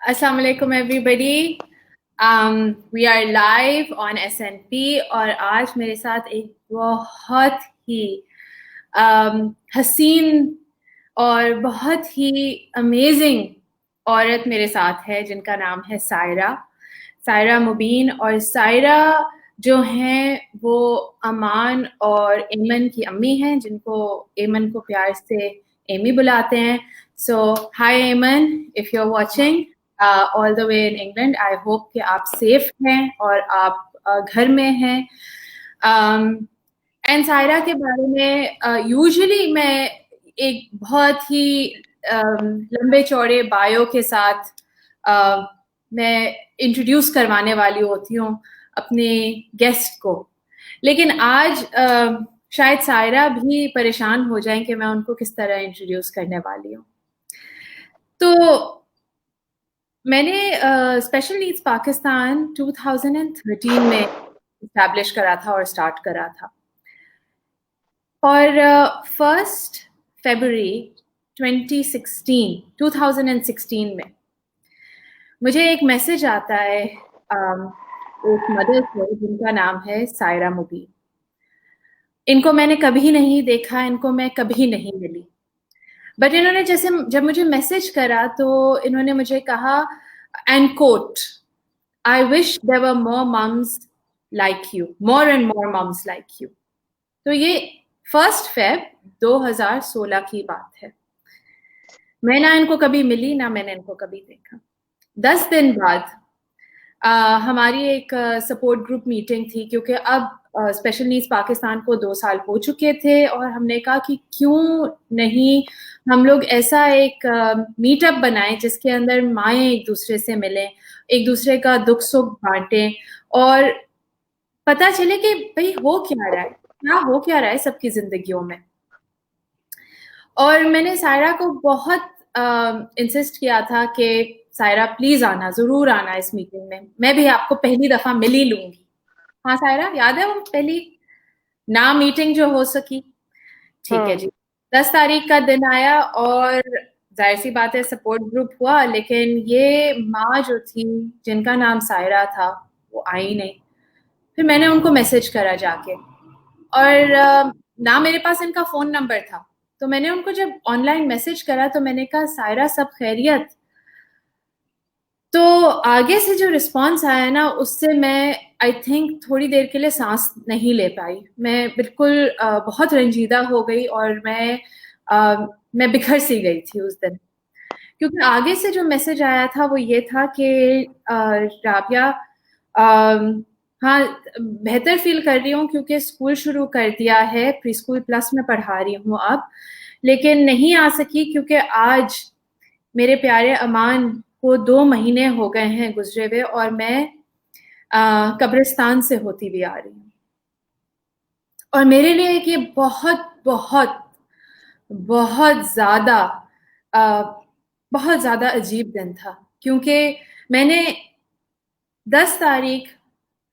अस्सलाम वालेकुम everybody. We are live on SNP और आज मेरे साथ एक बहुत ही हसीन और बहुत ही अमेजिंग औरत मेरे साथ है जिनका नाम है सायरा मुबीन। और सायरा जो हैं वो अमान और एमन की अम्मी हैं, जिनको एमन को प्यार से एमी बुलाते हैं। So hi Eamon, if you are watching all the way in England, I hope कि आप सेफ हैं और आप घर में हैं। एंड सायरा के बारे में यूजुअली मैं एक बहुत ही लंबे चौड़े बायो के साथ मैं इंट्रोड्यूस करवाने वाली होती हूँ अपने गेस्ट को, लेकिन आज शायद सायरा भी परेशान हो जाएं कि मैं उनको किस तरह इंट्रोड्यूस करने वाली हूँ। तो मैंने स्पेशल नीड्स पाकिस्तान 2013 में इस्टेब्लिश करा था और स्टार्ट करा था, और 1 फरवरी 2016 में मुझे एक मैसेज आता है एक मदर से जिनका नाम है सायरा मुबीन। इनको मैंने कभी नहीं देखा, इनको मैं कभी नहीं मिली, बट इन्होंने जैसे जब मुझे मैसेज करा तो इन्होंने मुझे कहा, and quote, I wish there were more mums like you, more and more mums like you. तो ये 1 फेब 2016 की बात है। मैं ना इनको कभी मिली, ना मैंने इनको कभी देखा। 10 दिन बाद हमारी एक सपोर्ट ग्रुप मीटिंग थी, क्योंकि अब स्पेशल नीड्स पाकिस्तान को 2 साल हो चुके थे और हमने कहा कि क्यों नहीं हम लोग ऐसा एक मीटअप बनाएं जिसके अंदर माएँ एक दूसरे से मिलें, एक दूसरे का दुख सुख बांटें और पता चले कि भाई हो क्या रहा है सबकी जिंदगियों में। और मैंने सायरा को बहुत इंसिस्ट किया था कि सायरा प्लीज आना, जरूर आना इस मीटिंग में, मैं भी आपको पहली दफा मिल ही लूंगी। हाँ सायरा, याद है वो पहली ना मीटिंग जो हो सकी? ठीक है हाँ। जी। 10 तारीख का दिन आया और जाहिर सी बात है सपोर्ट ग्रुप हुआ, लेकिन ये माँ जो थी जिनका नाम सायरा था वो आई नहीं। फिर मैंने उनको मैसेज करा जाके, और ना मेरे पास इनका फोन नंबर था, तो मैंने उनको जब ऑनलाइन मैसेज करा तो मैंने कहा, सायरा सब खैरियत? तो आगे से जो रिस्पॉन्स आया ना, उससे मैं आई थिंक थोड़ी देर के लिए सांस नहीं ले पाई। मैं बिल्कुल बहुत रंजीदा हो गई और मैं बिखर सी गई थी उस दिन, क्योंकि आगे से जो मैसेज आया था वो ये था कि राबिया, हाँ बेहतर फील कर रही हूँ क्योंकि स्कूल शुरू कर दिया है, प्री स्कूल प्लस में पढ़ा रही हूँ अब, लेकिन नहीं आ सकी क्योंकि आज मेरे प्यारे अमान को 2 महीने हो गए हैं गुजरे हुए और मैं कब्रिस्तान से होती भी आ रही हूँ। और मेरे लिए ये बहुत बहुत बहुत ज्यादा अ, बहुत ज्यादा अजीब दिन था, क्योंकि मैंने 10 तारीख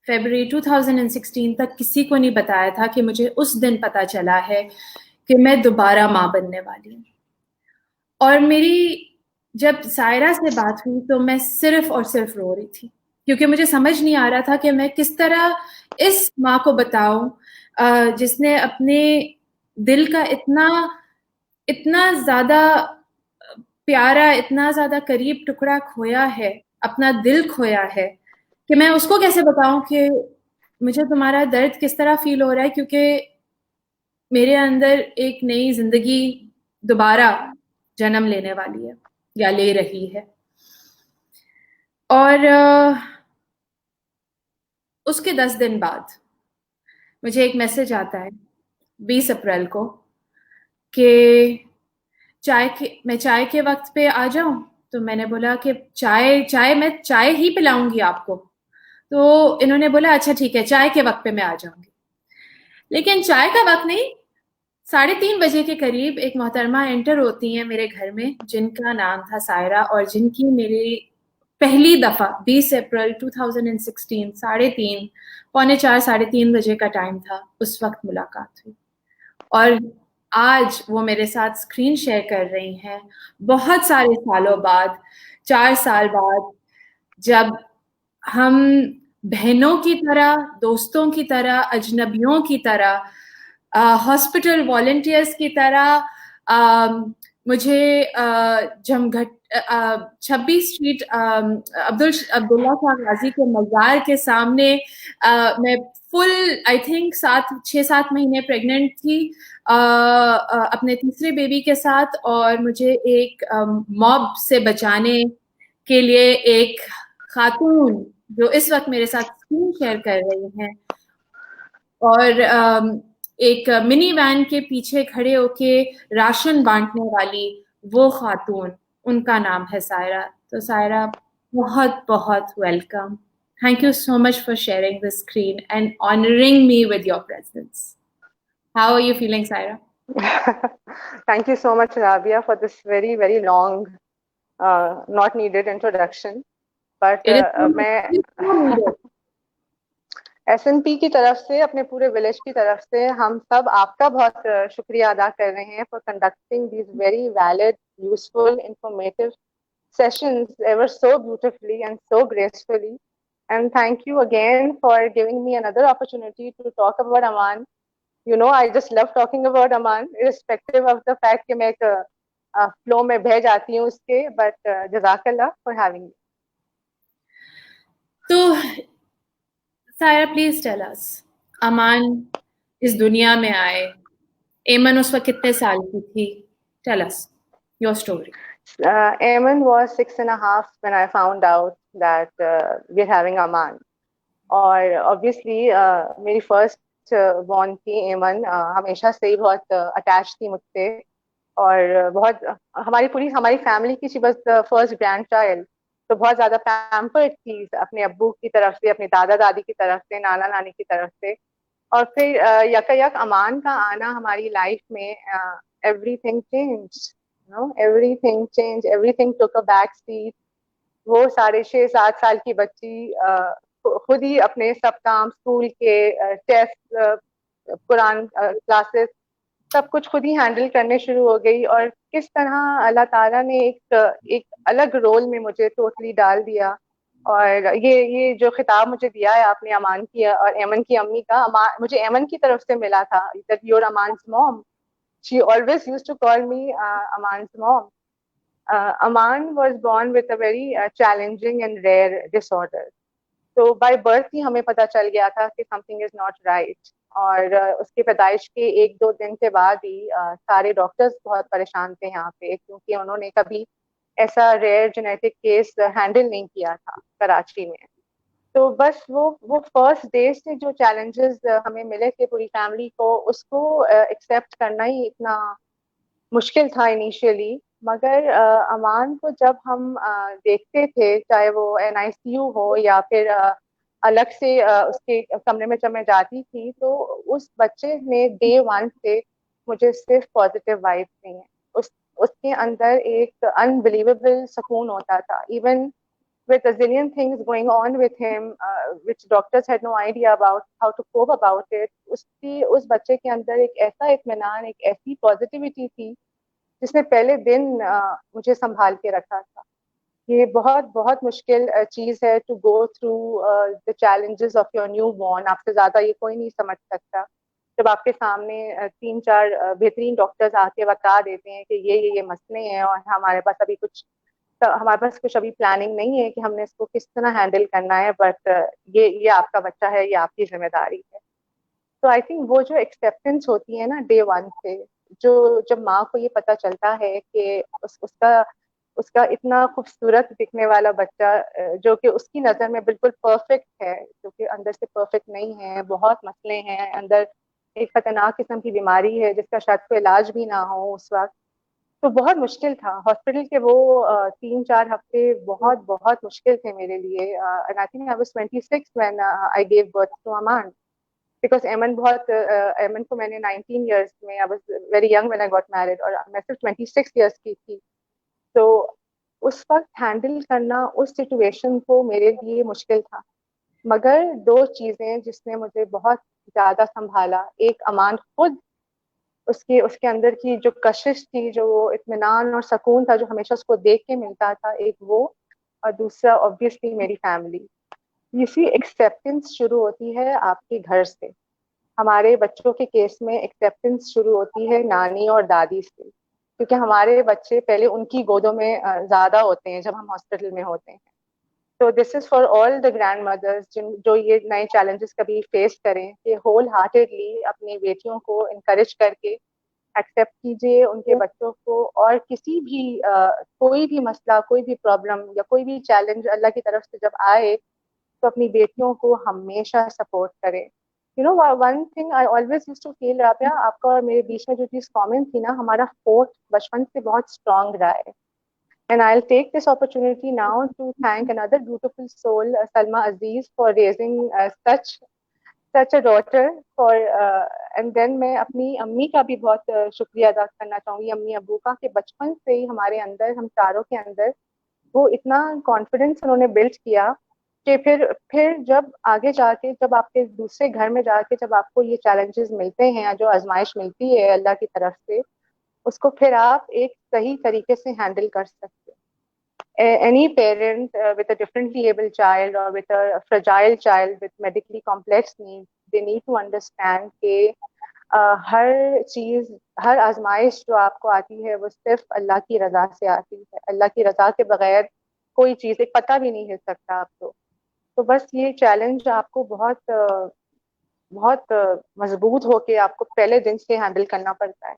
फरवरी 2016 तक किसी को नहीं बताया था कि मुझे उस दिन पता चला है कि मैं दोबारा माँ बनने वाली हूँ। और मेरी जब सायरा से बात हुई तो मैं सिर्फ और सिर्फ रो रही थी, क्योंकि मुझे समझ नहीं आ रहा था कि मैं किस तरह इस माँ को बताऊं जिसने अपने दिल का इतना इतना ज्यादा प्यारा, इतना ज्यादा करीब टुकड़ा खोया है, अपना दिल खोया है, कि मैं उसको कैसे बताऊं कि मुझे तुम्हारा दर्द किस तरह फील हो रहा है, क्योंकि मेरे अंदर एक नई जिंदगी दोबारा जन्म लेने वाली है या ले रही है। और उसके 10 दिन बाद मुझे एक मैसेज आता है 20 अप्रैल को कि मैं चाय के वक्त पे आ जाऊं। तो मैंने बोला कि चाय चाय मैं चाय ही पिलाऊंगी आपको। तो इन्होंने बोला अच्छा ठीक है, चाय के वक्त पे मैं आ जाऊंगी। लेकिन चाय का वक्त नहीं, 3:30 बजे के करीब एक मोहतरमा एंटर होती हैं मेरे घर में, जिनका नाम था सायरा और जिनकी मेरी पहली दफा 20 अप्रैल 2016 3:30 3:45 3:30 बजे का टाइम था, उस वक्त मुलाकात हुई। और आज वो मेरे साथ स्क्रीन शेयर कर रही हैं बहुत सारे सालों बाद, 4 साल बाद, जब हम बहनों की तरह, दोस्तों की तरह, अजनबियों की तरह, हॉस्पिटल वॉलंटियर्स की तरह, मुझे जमघट 26 स्ट्रीट अब्दुल्ला शाह गाजी के मज़ार के सामने, मैं फुल, आई थिंक 6-7 महीने प्रेग्नेंट थी, अपने तीसरे बेबी के साथ, और मुझे एक मॉब से बचाने के लिए एक खातून जो इस वक्त मेरे साथ स्क्रीन शेयर कर रही हैं, और एक मिनी वैन के पीछे खड़े होके राशन बांटने वाली वो खातून, उनका नाम है सायरा। तो सायरा, बहुत बहुत welcome. Thank you so much for sharing the screen and honoring me with your presence. How are you feeling, Saira? Thank you so much, Rabia, for this very, very long, not needed introduction. But It is so मैं SNP की तरफ से, अपने पूरे village की तरफ से, हम सब आपका बहुत शुक्रिया अदा कर रहे हैं for conducting these very valid, useful, informative sessions ever so beautifully and so gracefully. And thank you again for giving me another opportunity to talk about Aman. You know, I just love talking about Aman, irrespective of the fact कि मैं एक flow में बह जाती हूँ उसके, but jazakallah for having me. तो Saira, please tell us, अमान इस दुनिया में आए, एमन उस वक्त कितने साल की थी? Tell us your story. Eamon was 6.5 when I found out that we're having Aman. और obviously मेरी first born थी एमन, हमेशा से ही बहुत attached थी मुझसे, और बहुत हमारी फैमिली की she was the first grand child, तो बहुत ज्यादा पैम्पर्ड थी अपने अब्बू की तरफ से, अपने दादा दादी की तरफ से, नाना नानी की तरफ से। और फिर यकायक अमान का आना हमारी लाइफ में, everything change, know everything change, everything टुक अ बैक सीट। वो 6.5-7 साल की बच्ची खुद ही अपने सब काम, स्कूल के टेस्ट, कुरान क्लासेस, सब कुछ खुद ही हैंडल करने शुरू हो गई। और किस तरह अल्लाह ताला ने एक अलग रोल में मुझे टोटली डाल दिया। और ये जो खिताब मुझे दिया है आपने अमान की और एमन की अम्मी का, मुझे एमन की तरफ से मिला था, that you are Aman's mom. She always used to call me Aman's mom. Aman was born with a very challenging and rare disorder. तो बाय बर्थ ही हमें पता चल गया था कि समथिंग इज नॉट राइट। और उसके पैदाइश के 1-2 दिन के बाद ही सारे डॉक्टर्स बहुत परेशान थे यहाँ पे, क्योंकि उन्होंने कभी ऐसा रेयर जेनेटिक केस हैंडल नहीं किया था कराची में। तो बस वो फर्स्ट डे से जो चैलेंजेस हमें मिले थे पूरी फैमिली को, उसको एक्सेप्ट करना ही इतना मुश्किल था इनिशियली। मगर अमान को जब हम देखते थे, चाहे वो NICU हो या फिर अलग से उसके कमरे में जब मैं जाती थी, तो उस बच्चे ने डे 1 से मुझे सिर्फ पॉजिटिव वाइब्स दी हैं। उसके अंदर एक अनबिलीवेबल सुकून होता था, even with a zillion things going on with him, which doctors had no idea about how to cope about it. उस बच्चे के अंदर एक ऐसा इत्मीनान, एक ऐसी पॉजिटिविटी थी जिसने पहले दिन मुझे संभाल के रखा था। ये बहुत बहुत मुश्किल चीज है to go through the challenges of your newborn. आपसे ज्यादा ये कोई नहीं समझ सकता जब आपके सामने 3-4 बेहतरीन डॉक्टर्स आके बता देते हैं कि ये मसले हैं, और हमारे पास कुछ अभी प्लानिंग नहीं है कि हमने इसको किस तरह हैंडल करना है, बट ये आपका बच्चा है, ये आपकी जिम्मेदारी है। तो आई थिंक वो जो एक्सेप्टेंस होती है ना डे 1 से, जो जब माँ को ये पता चलता है कि उसका इतना खूबसूरत दिखने वाला बच्चा, जो कि उसकी नज़र में बिल्कुल परफेक्ट है, जो कि अंदर से परफेक्ट नहीं है, बहुत मसले हैं अंदर, एक खतरनाक किस्म की बीमारी है जिसका शायद कोई इलाज भी ना हो उस वक्त, तो बहुत मुश्किल था। हॉस्पिटल के वो 3-4 हफ्ते बहुत बहुत मुश्किल थे मेरे लिए। And I think I was 26 when I give birth to Eamon, because Eamon को मैंने 19 इयर्स में, I was very young when I got married, और मैं सिर्फ 26 इयर्स की थी। तो उस वक्त हैंडल करना उस सिचुएशन को मेरे लिए मुश्किल था। मगर 2 चीजें जिसने मुझे बहुत ज्यादा संभाला, एक अमान खुद, उसके अंदर की जो कशिश थी, जो इत्मीनान और सुकून था जो हमेशा उसको देख के मिलता था, एक वो, और दूसरा ऑब्वियसली मेरी फैमिली। यू सी एक्सेप्टेंस शुरू होती है आपके घर से। हमारे बच्चों के केस में एक्सेप्टेंस शुरू होती है नानी और दादी से, क्योंकि हमारे बच्चे पहले उनकी गोदों में ज्यादा होते हैं जब हम हॉस्पिटल में होते हैं। तो this is for all the grandmothers जिन जो ये नए चैलेंजेस कभी फेस करें, कि होल हार्टेडली अपनी बेटियों को इनकरेज करके एक्सेप्ट कीजिए उनके बच्चों को, और किसी भी कोई भी मसला, कोई भी प्रॉब्लम या कोई भी चैलेंज अल्लाह की तरफ से जब आए, तो अपनी बेटियों को हमेशा सपोर्ट करें। You know one thing I always used to feel, Rabia, आपका और मेरे बीच में जो चीज कॉमन थी ना, हमारा फोर्थ बचपन से बहुत स्ट्रांग रहा है। And I'll take this opportunity now to thank another beautiful soul, Salma Aziz, for raising such a daughter. For and then मैं अपनी अम्मी का भी बहुत शुक्रिया अदा करना चाहूंगी, अम्मी अब्बू का, कि बचपन से ही हमारे अंदर, हम चारों के अंदर वो इतना कॉन्फिडेंस उन्होंने बिल्ड किया कि फिर जब आगे जाके, जब आपके दूसरे घर में जाके जब आपको ये चैलेंजेस मिलते हैं, जो आजमाइश मिलती है अल्लाह की तरफ से, उसको फिर आप एक सही तरीके से हैंडल कर सकते हैं। Any parent with a differently able child or with a fragile child with medically complex needs, they need to understand कि हर चीज, हर आजमाइश जो आपको आती है वो सिर्फ अल्लाह की रजा से आती है। अल्लाह की रजा के बगैर कोई चीज, एक पता भी नहीं हिल सकता आपको। तो बस ये चैलेंज आपको बहुत मजबूत होके आपको पहले दिन से हैंडल करना पड़ता है।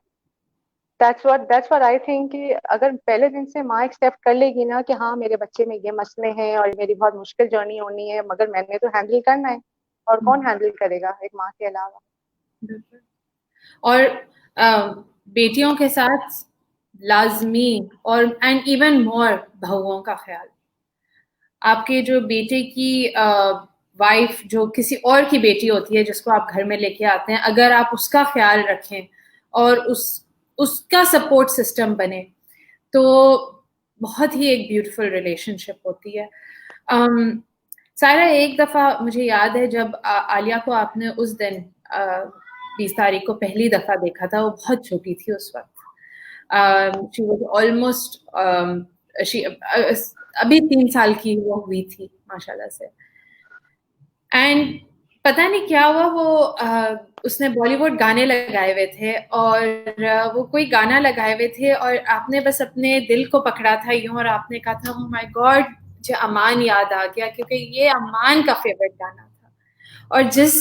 दैट्स व्हाट आई थिंक, कि अगर पहले दिन से माँ एक्सेप्ट कर लेगी ना कि हाँ मेरे बच्चे में ये मसले हैं और मेरी बहुत मुश्किल जर्नी होनी है, मगर मैंने तो हैंडल करना है, और कौन हैंडल करेगा एक माँ के अलावा। और बेटियों के साथ लाजमी, और एंड इवन मोर बहुओं का ख्याल। आपके जो बेटे की वाइफ जो किसी और की बेटी होती है जिसको आप घर में लेके आते हैं, अगर आप उसका ख्याल रखें और उसका सपोर्ट सिस्टम बने, तो बहुत ही एक ब्यूटीफुल रिलेशनशिप होती है। सायरा, एक दफा मुझे याद है जब आलिया को आपने उस दिन 20 तारीख को पहली दफा देखा था, वो बहुत छोटी थी उस वक्त। शी वाज ऑलमोस्ट अभी 3 साल की वो हुई थी माशाल्लाह से। एंड पता नहीं क्या हुआ, वो उसने बॉलीवुड गाने लगाए हुए थे, और वो कोई गाना लगाए हुए थे, और आपने बस अपने दिल को पकड़ा था यूं, और आपने कहा था ओह माय गॉड, मुझे अमान याद आ गया, क्योंकि ये अमान का फेवरेट गाना था। और जिस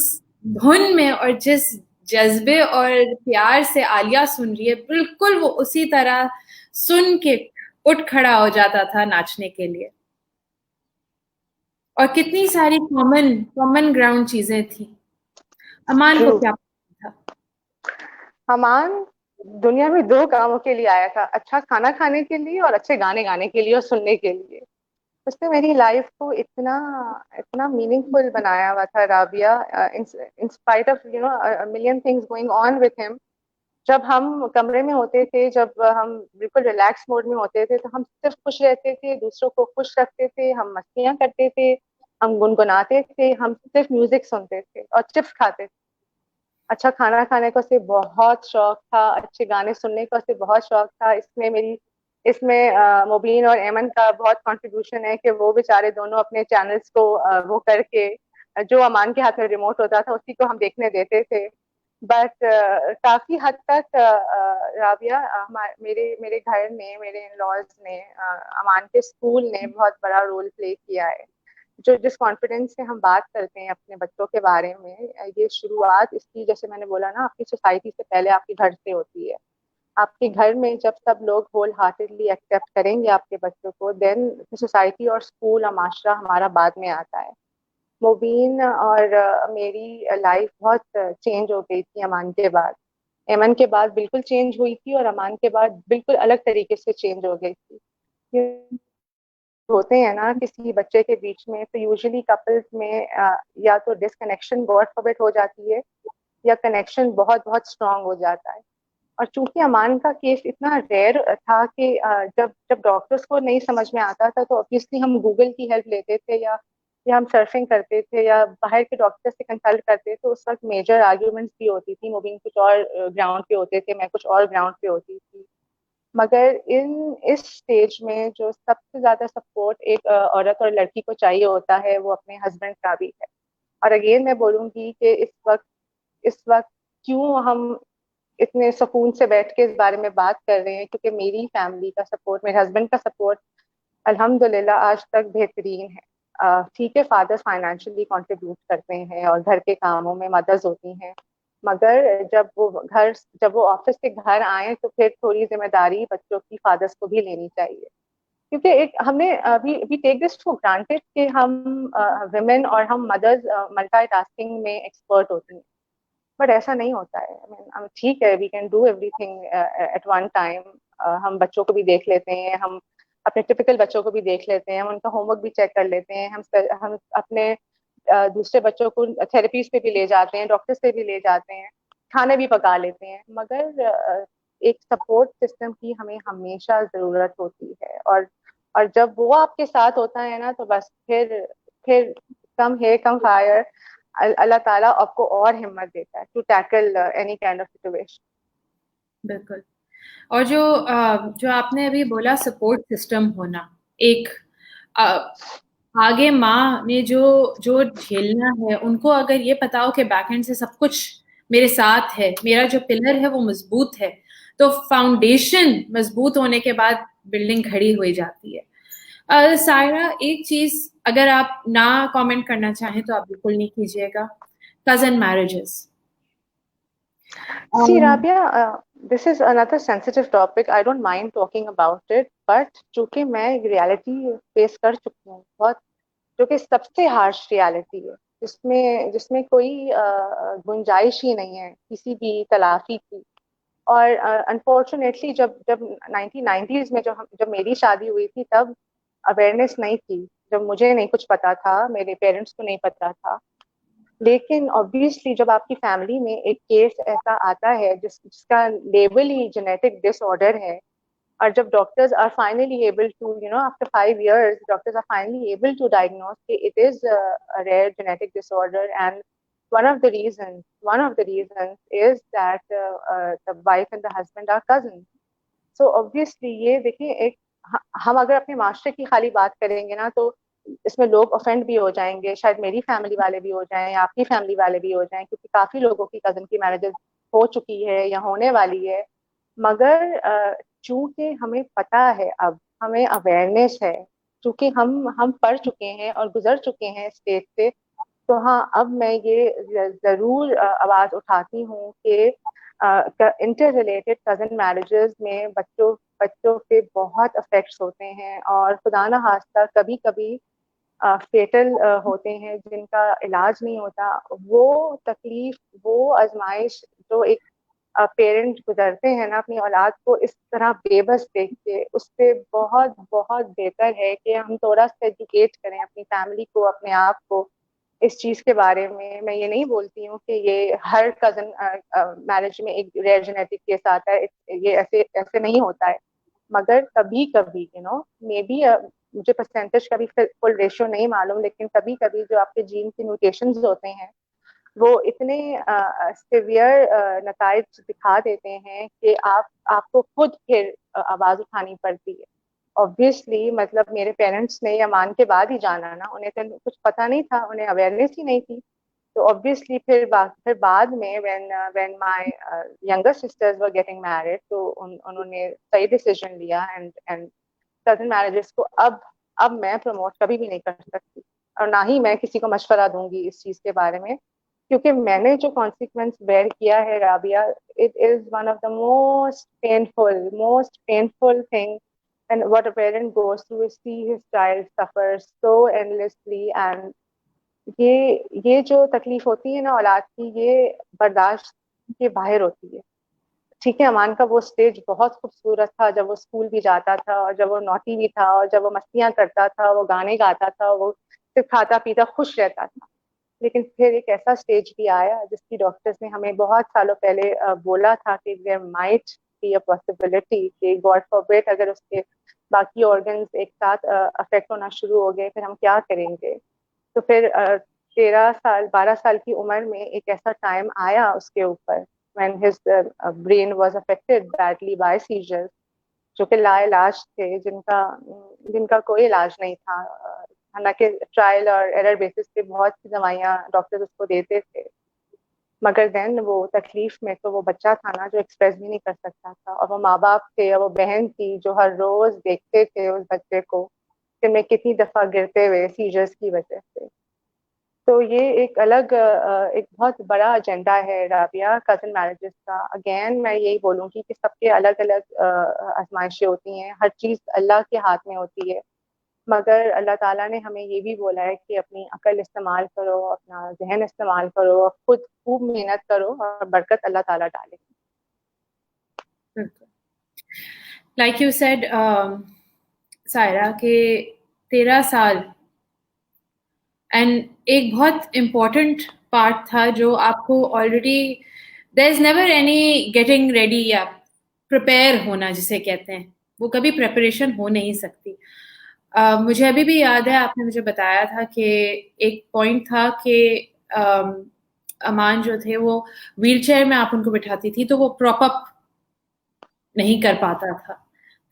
धुन में और जिस जज्बे और प्यार से आलिया सुन रही है, बिल्कुल वो उसी तरह सुन के उठ खड़ा हो जाता था नाचने के लिए। और कितनी सारी कॉमन ग्राउंड चीजें थी। अमान को ट्रू। क्या पता था? अमान दुनिया में दो कामों के लिए आया था, अच्छा खाना खाने के लिए और अच्छे गाने गाने के लिए और सुनने के लिए। उसने मेरी लाइफ को इतना इतना मीनिंगफुल बनाया हुआ था, Rabia, in spite of million things going on with him. जब हम कमरे में होते थे, जब हम बिल्कुल रिलैक्स मोड में होते थे, तो हम सिर्फ खुश रहते थे, दूसरों को खुश रखते थे, हम मस्तियां करते थे, हम गुनगुनाते थे, हम सिर्फ म्यूजिक सुनते थे और चिप्स खाते थे। अच्छा खाना खाने का उसे बहुत शौक था, अच्छे गाने सुनने का उसे बहुत शौक था। इसमें मुबीन और एमन का बहुत कंट्रीब्यूशन है, कि वो बेचारे दोनों अपने चैनल्स को वो करके, जो अमान के हाथ में रिमोट होता था उसी को हम देखने देते थे। बट काफी हद तक राबिया, मेरे मेरे घर ने, मेरे इन लॉज ने, अमान के स्कूल ने बहुत बड़ा रोल प्ले किया है। जो जिस कॉन्फिडेंस से हम बात करते हैं अपने बच्चों के बारे में, ये शुरुआत इसकी, जैसे मैंने बोला ना, आपकी सोसाइटी से पहले आपके घर से होती है। आपके घर में जब सब लोग होल हार्टेडली एक्सेप्ट करेंगे आपके बच्चों को, देन सोसाइटी और स्कूल और माशरा हमारा बाद में आता है। मुबीन और मेरी लाइफ बहुत चेंज हो गई थी अमान के बाद। एमन के बाद बिल्कुल चेंज हुई थी, और अमान के बाद बिल्कुल अलग तरीके से चेंज हो गई थी। ये होते हैं ना किसी बच्चे के बीच में, तो यूजुअली कपल्स में या तो डिसकनेक्शन गॉड फॉरबिड हो जाती है, या कनेक्शन बहुत बहुत स्ट्रांग हो जाता है। और चूंकि अमान का केस इतना रेयर था कि जब जब डॉक्टर्स को नहीं समझ में आता था, तो ऑब्वियसली हम गूगल की हेल्प लेते थे, या हम सर्फिंग करते थे, या बाहर के डॉक्टर से कंसल्ट करते थे। तो उस वक्त मेजर आर्ग्यूमेंट्स भी होती थी, मुबीन कुछ और ग्राउंड पे होते थे, मैं कुछ और ग्राउंड पे होती थी। मगर इस स्टेज में जो सबसे ज्यादा सपोर्ट एक औरत और लड़की को चाहिए होता है वो अपने हस्बैंड का भी है। और अगेन मैं बोलूंगी कि इस वक्त क्यों हम इतने सुकून से बैठ के इस बारे में बात कर रहे हैं, क्योंकि मेरी फैमिली का सपोर्ट, मेरे हस्बैंड का सपोर्ट अल्हम्दुलिल्लाह आज तक बेहतरीन है। ठीक है, फादर्स फाइनेंशियली कंट्रीब्यूट करते हैं और घर के कामों में मदद होती हैं, मगर जब वो ऑफिस से घर आए तो फिर थोड़ी जिम्मेदारी बच्चों की फादर्स को भी लेनी चाहिए। क्योंकि एक हमने we take this for granted कि हम विमेन और हम मदर्स मल्टीटास्किंग में एक्सपर्ट होती हैं, बट ऐसा नहीं होता है। I mean, ठीक है, we can do everything at one time. हम बच्चों को भी देख लेते हैं, हम अपने टिपिकल बच्चों को भी देख लेते हैं, हम उनका होमवर्क भी चेक कर लेते हैं, हम अपने दूसरे बच्चों को थेरेपीज पे भी ले जाते हैं, डॉक्टर्स पे भी ले जाते हैं, खाने भी पका लेते हैं, मगर एक सपोर्ट सिस्टम की हमें हमेशा जरूरत होती है। और जब वो आपके साथ होता है ना, तो बस फिर कम है कम फायर, अल्लाह ताला आपको और हिम्मत देता है to tackle any kind of situation. बिल्कुल। और जो आपने अभी बोला सपोर्ट सिस्टम होना, एक अ, आगे माँ ने जो जो झेलना है, उनको अगर ये पता हो कि बैकएंड से सब कुछ मेरे साथ है, मेरा जो पिलर है वो मजबूत है, तो फाउंडेशन मजबूत होने के बाद बिल्डिंग खड़ी हो जाती है। सायरा, एक चीज अगर आप ना कमेंट करना चाहें तो आप बिल्कुल नहीं कीजिएगा, cousin marriages. See, Rabia, this is another sensitive topic. I don't mind talking about it, but चूंकि मैं रियलिटी फेस कर चुकी हूँ बहुत, जो कि सबसे हार्श रियलिटी है, जिसमें जिसमें कोई गुंजाइश ही नहीं है किसी भी तलाफी की। और अनफॉर्चुनेटली जब जब 1990s में जब मेरी शादी हुई थी, तब अवेयरनेस नहीं थी। जब मुझे नहीं कुछ पता था, मेरे पेरेंट्स को नहीं पता था। लेकिन ऑब्वियसली जब आपकी फैमिली में एक केस ऐसा आता है जिसका लेबल ही जेनेटिक डिसऑर्डर है, और जब doctors are finally able to, after 5 years doctors are finally able to diagnose कि it is a rare genetic disorder, and one of the reasons is that the wife and the husband are cousins. So obviously ये देखिए, हम अगर अपने master की खाली बात करेंगे ना, तो इसमें लोग ऑफेंड भी हो जाएंगे, शायद मेरी फैमिली वाले भी हो जाएं, आपकी फैमिली वाले भी हो जाएं, क्योंकि काफी लोगों की कजन की मैरिजेस हो चुकी है या होने वाली है। मगर चूंकि हमें पता है, अब हमें अवेयरनेस है, चूंकि हम पढ़ चुके हैं और गुजर चुके हैं स्टेज से, तो हाँ, अब मैं ये जरूर आवाज उठाती हूँ कि इंटर रिलेटेड कजन मैरिजेस में बच्चों बच्चों पे बहुत इफेक्ट्स होते हैं, और खुदा ना खास्ता कभी कभी फेटल होते हैं जिनका इलाज नहीं होता। वो तकलीफ, वो आजमाइश जो एक पेरेंट गुजरते हैं ना अपनी औलाद को इस तरह बेबस देख के, उससे बहुत बहुत बेहतर है कि हम थोड़ा सा एजुकेट करें अपनी फैमिली को, अपने आप को इस चीज के बारे में। मैं ये नहीं बोलती हूँ कि ये हर कजन मैरिज में एक रेयर जेनेटिक केस आता है, ये ऐसे ऐसे नहीं होता है, मगर कभी कभी मे बी, मुझे परसेंटेज का भी फुल रेशियो नहीं मालूम, लेकिन कभी कभी जो आपके जीन के म्यूटेशंस होते हैं वो इतने सिवियर नताइज दिखा देते हैं कि आपको खुद फिर आवाज उठानी पड़ती है। ऑब्वियसली मतलब मेरे पेरेंट्स ने अमान के बाद ही जाना ना, उन्हें तो कुछ पता नहीं था, उन्हें अवेयरनेस ही नहीं थी। तो ऑब्वियसली फिर बाद में when my younger sisters were getting married, तो उन्होंने सही डिसीजन लिया, एंड कजन मैरिजेस को अब मैं प्रमोट कभी भी नहीं कर सकती, और ना ही मैं किसी को मशवरा दूंगी इस चीज के बारे में, क्योंकि मैंने जो कॉन्सिक्वेंस बेयर किया है Rabia, it is one of the most painful thing, and what a parent goes through is see his child suffer so endlessly, and ये जो तकलीफ होती है ना औलाद की, ये बर्दाश्त के बाहर होती है। ठीक है, अमान का वो स्टेज बहुत खूबसूरत था, जब वो स्कूल भी जाता था, और जब वो नौटी भी था, और जब वो मस्तियां करता था, वो गाने गाता था, वो सिर्फ खाता पीता खुश रहता था। लेकिन फिर एक ऐसा स्टेज भी आया जिसकी डॉक्टर्स ने हमें बहुत सालों पहले बोला था कि there might be a possibility कि गॉड फॉरबिड अगर उसके बाकी ऑर्गन्स एक साथ अफेक्ट होना शुरू हो गए, फिर हम क्या करेंगे। तो फिर 13 साल 12 साल की उम्र में एक ऐसा टाइम आया उसके ऊपर when his brain was affected badly by seizures, जो कि लाइलाज थे, जिनका जिनका कोई इलाज नहीं था। हालांकि ट्रायल और एरर बेसिस पे बहुत सी दवाइयाँ डॉक्टर उसको देते थे, मगर देन वो तकलीफ में तो वो बच्चा था ना जो एक्सप्रेस भी नहीं कर सकता था, और वो माँ बाप थे और वो बहन थी जो हर रोज देखते थे उस बच्चे को कि मैं कितनी दफा गिरते हुए सीजर्स की वजह से। तो ये एक अलग एक बहुत बड़ा एजेंडा है राबिया, कजन मैरिजेस का। अगेन मैं यही बोलूंगी कि सबके अलग अलग आजमाइशें होती हैं, हर चीज अल्लाह के हाथ में होती है, मगर अल्लाह ताला ने हमें ये भी बोला है कि अपनी अकल इस्तेमाल करो, अपना जहन इस्तेमाल करो, और खुद खूब मेहनत करो और बरकत अल्लाह ताला डाले। लाइक यू सेड सायरा के 13 साल एंड एक बहुत इम्पोर्टेंट पार्ट था जो आपको already there is never any getting ready या प्रिपेयर होना जिसे कहते हैं, वो कभी प्रिपरेशन हो नहीं सकती। मुझे अभी भी याद है आपने मुझे बताया था कि एक पॉइंट था कि अमान जो थे वो व्हीलचेयर में आप उनको बिठाती थी तो वो प्रॉप अप नहीं कर पाता था।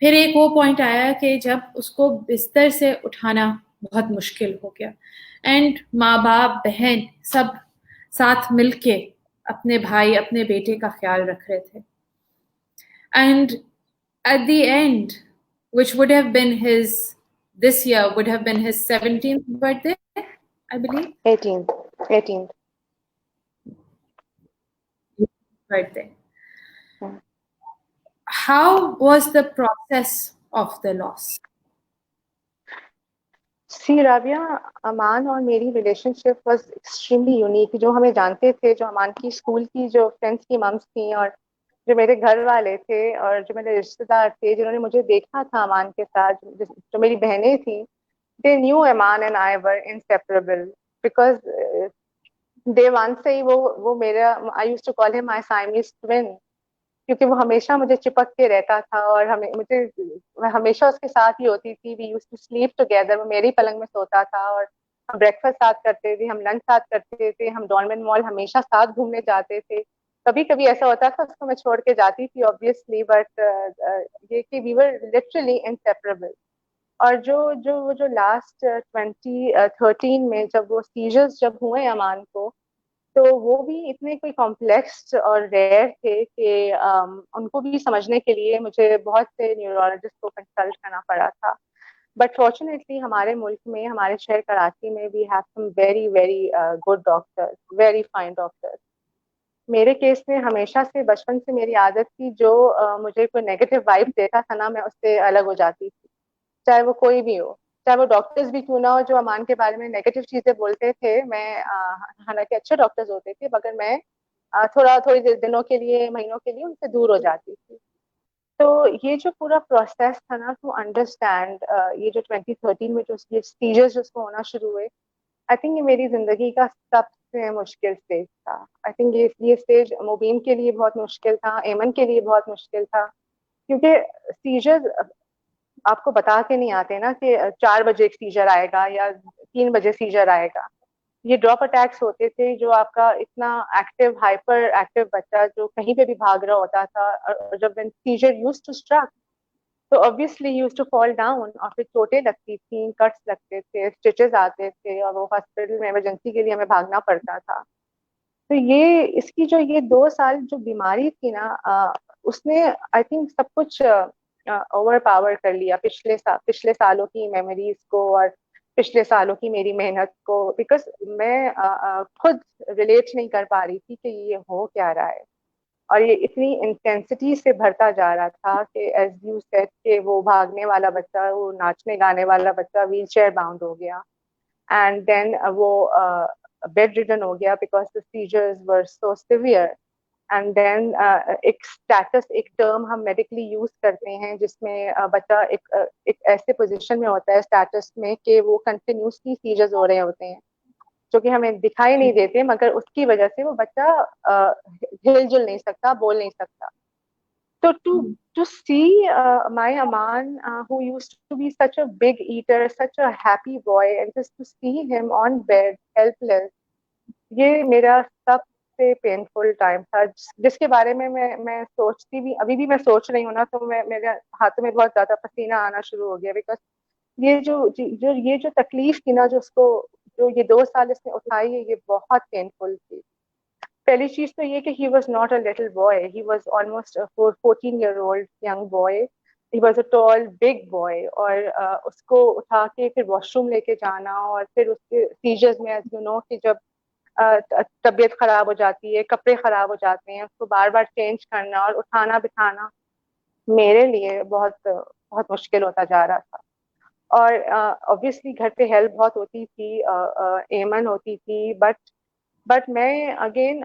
फिर एक वो पॉइंट आया कि जब उसको बिस्तर से उठाना बहुत मुश्किल हो गया एंड माँ बाप बहन सब साथ मिलके अपने भाई अपने बेटे का ख्याल रख रहे थे and at the end, which would have been his, this year would have been his 17th birthday, I believe. 18th Birthday. How was the process of the loss? सी राबिया, अमान और मेरी रिलेशनशिप वाज एक्सट्रीमली यूनिक। जो हमें जानते थे, जो अमान की school की जो फ्रेंड्स की मम्स थी, और जो मेरे घर वाले थे, और जो मेरे रिश्तेदार थे जिन्होंने मुझे देखा था अमान के साथ, जो मेरी बहनें थी, they knew Eamon and I were inseparable, because day one से ही वो मेरा, I used to call him my Siamese twin, क्योंकि वो हमेशा मुझे चिपक के रहता था, और हमें मुझे मैं हमेशा उसके साथ ही होती थी। We used to sleep together, वो मेरी पलंग में सोता था, और हम ब्रेकफास्ट साथ करते थे, हम लंच साथ करते थे, हम डॉनवेन मॉल हमेशा साथ घूमने जाते थे। कभी कभी ऐसा होता था उसको मैं छोड़ के जाती थी ऑब्वियसली, बट ये कि वी वर लिटरली इंसेपरेबल। और जो लास्ट 2013 में जब वो सीजर्स जब हुए अमान को, तो वो भी इतने कोई कॉम्प्लेक्स और रेयर थे कि उनको भी समझने के लिए मुझे बहुत से न्यूरोलॉजिस्ट को कंसल्ट करना पड़ा था। बट फॉर्चुनेटली हमारे मुल्क में, हमारे शहर कराची में, we have some very very good doctors, very fine doctors. मेरे केस में हमेशा से, बचपन से मेरी आदत थी, जो मुझे कोई नेगेटिव वाइब देता था ना, मैं उससे अलग हो जाती थी, चाहे वो कोई भी हो, चाहे वो डॉक्टर्स भी क्यों ना हो जो अमान के बारे में नेगेटिव चीजें बोलते थे। मैं हालांकि अच्छे डॉक्टर्स होते थे, मगर मैं थोड़ी दिनों के लिए, महीनों के लिए उनसे दूर हो जाती थी। तो ये जो पूरा प्रोसेस था ना टू अंडरस्टैंड, ये जो 2013 में जो ये सीजर्स जिसको होना शुरू हुए, आई थिंक ये मेरी जिंदगी का सबसे मुश्किल स्टेज था। आई थिंक ये स्टेज मुबीन के लिए बहुत मुश्किल था, एमन के लिए बहुत मुश्किल था, क्योंकि सीजर्स आपको बता के नहीं आते ना कि 4 बजे एक सीजर आएगा या 3 बजे सीजर आएगा। ये ड्रॉप अटैक्स होते थे, जो आपका इतना एक्टिव, हाइपर एक्टिव बच्चा जो कहीं पे भी भाग रहा होता था, और जब when seizure used to strike, तो obviously used to fall down, और फिर चोटें लगती थी, कट्स लगते थे, स्टिचेस आते थे, और वो हॉस्पिटल में इमरजेंसी के लिए हमें भागना पड़ता था। तो ये इसकी जो ये 2 साल जो बीमारी थी ना, उसने आई थिंक सब कुछ ओवर पावर कर लिया, पिछले सालों की मेमोरीज को, और पिछले सालों की मेरी मेहनत को, बिकॉज मैं खुद रिलेट नहीं कर पा रही थी कि ये हो क्या रहा है। और ये इतनी इंटेंसिटी से भरता जा रहा था कि एज यू सेड कि वो भागने वाला बच्चा, वो नाचने गाने वाला बच्चा व्हील चेयर बाउंड हो गया, एंड देन वो बेड रिडन हो गया because the seizures were so severe. And then एक स्टेटस, एक टर्म हम मेडिकली यूज करते हैं जिसमें बच्चा एक ऐसे पोजीशन में होता है स्टेटस में कि वो कंटिन्यूसली सीजर्स हो रहे होते हैं, जो कि हमें दिखाई नहीं देते, मगर उसकी वजह से वो बच्चा हिलजुल नहीं सकता, बोल नहीं सकता। So to see my Aman, who used to be such a big eater, such a happy boy, and just to see him on bed, helpless, ये मेरा सबसे पेनफुल टाइम था, जिसके बारे में मैं सोचती भी, अभी भी मैं सोच रही हूँ ना तो मैं, मेरे हाथों में बहुत ज्यादा पसीना आना शुरू हो गया, बिकॉज ये जो तकलीफ थी ना, जो उसको, जो ये 2 साल इसने उठाई है, ये बहुत पेनफुल थी। पहली चीज तो ये कि he was not a little boy, he was almost 14-year-old young boy. He was a tall big boy, और उसको उठा के फिर वॉशरूम लेके जाना, और फिर उसके सीजर्स में, एज यू नो, कि जब तबीयत खराब हो जाती है, कपड़े खराब हो जाते हैं, उसको बार बार चेंज करना और उठाना बिठाना मेरे लिए बहुत बहुत मुश्किल होता जा रहा था। और ऑब्वियसली घर पे हेल्प बहुत होती थी, एमन होती थी, बट मैं अगेन,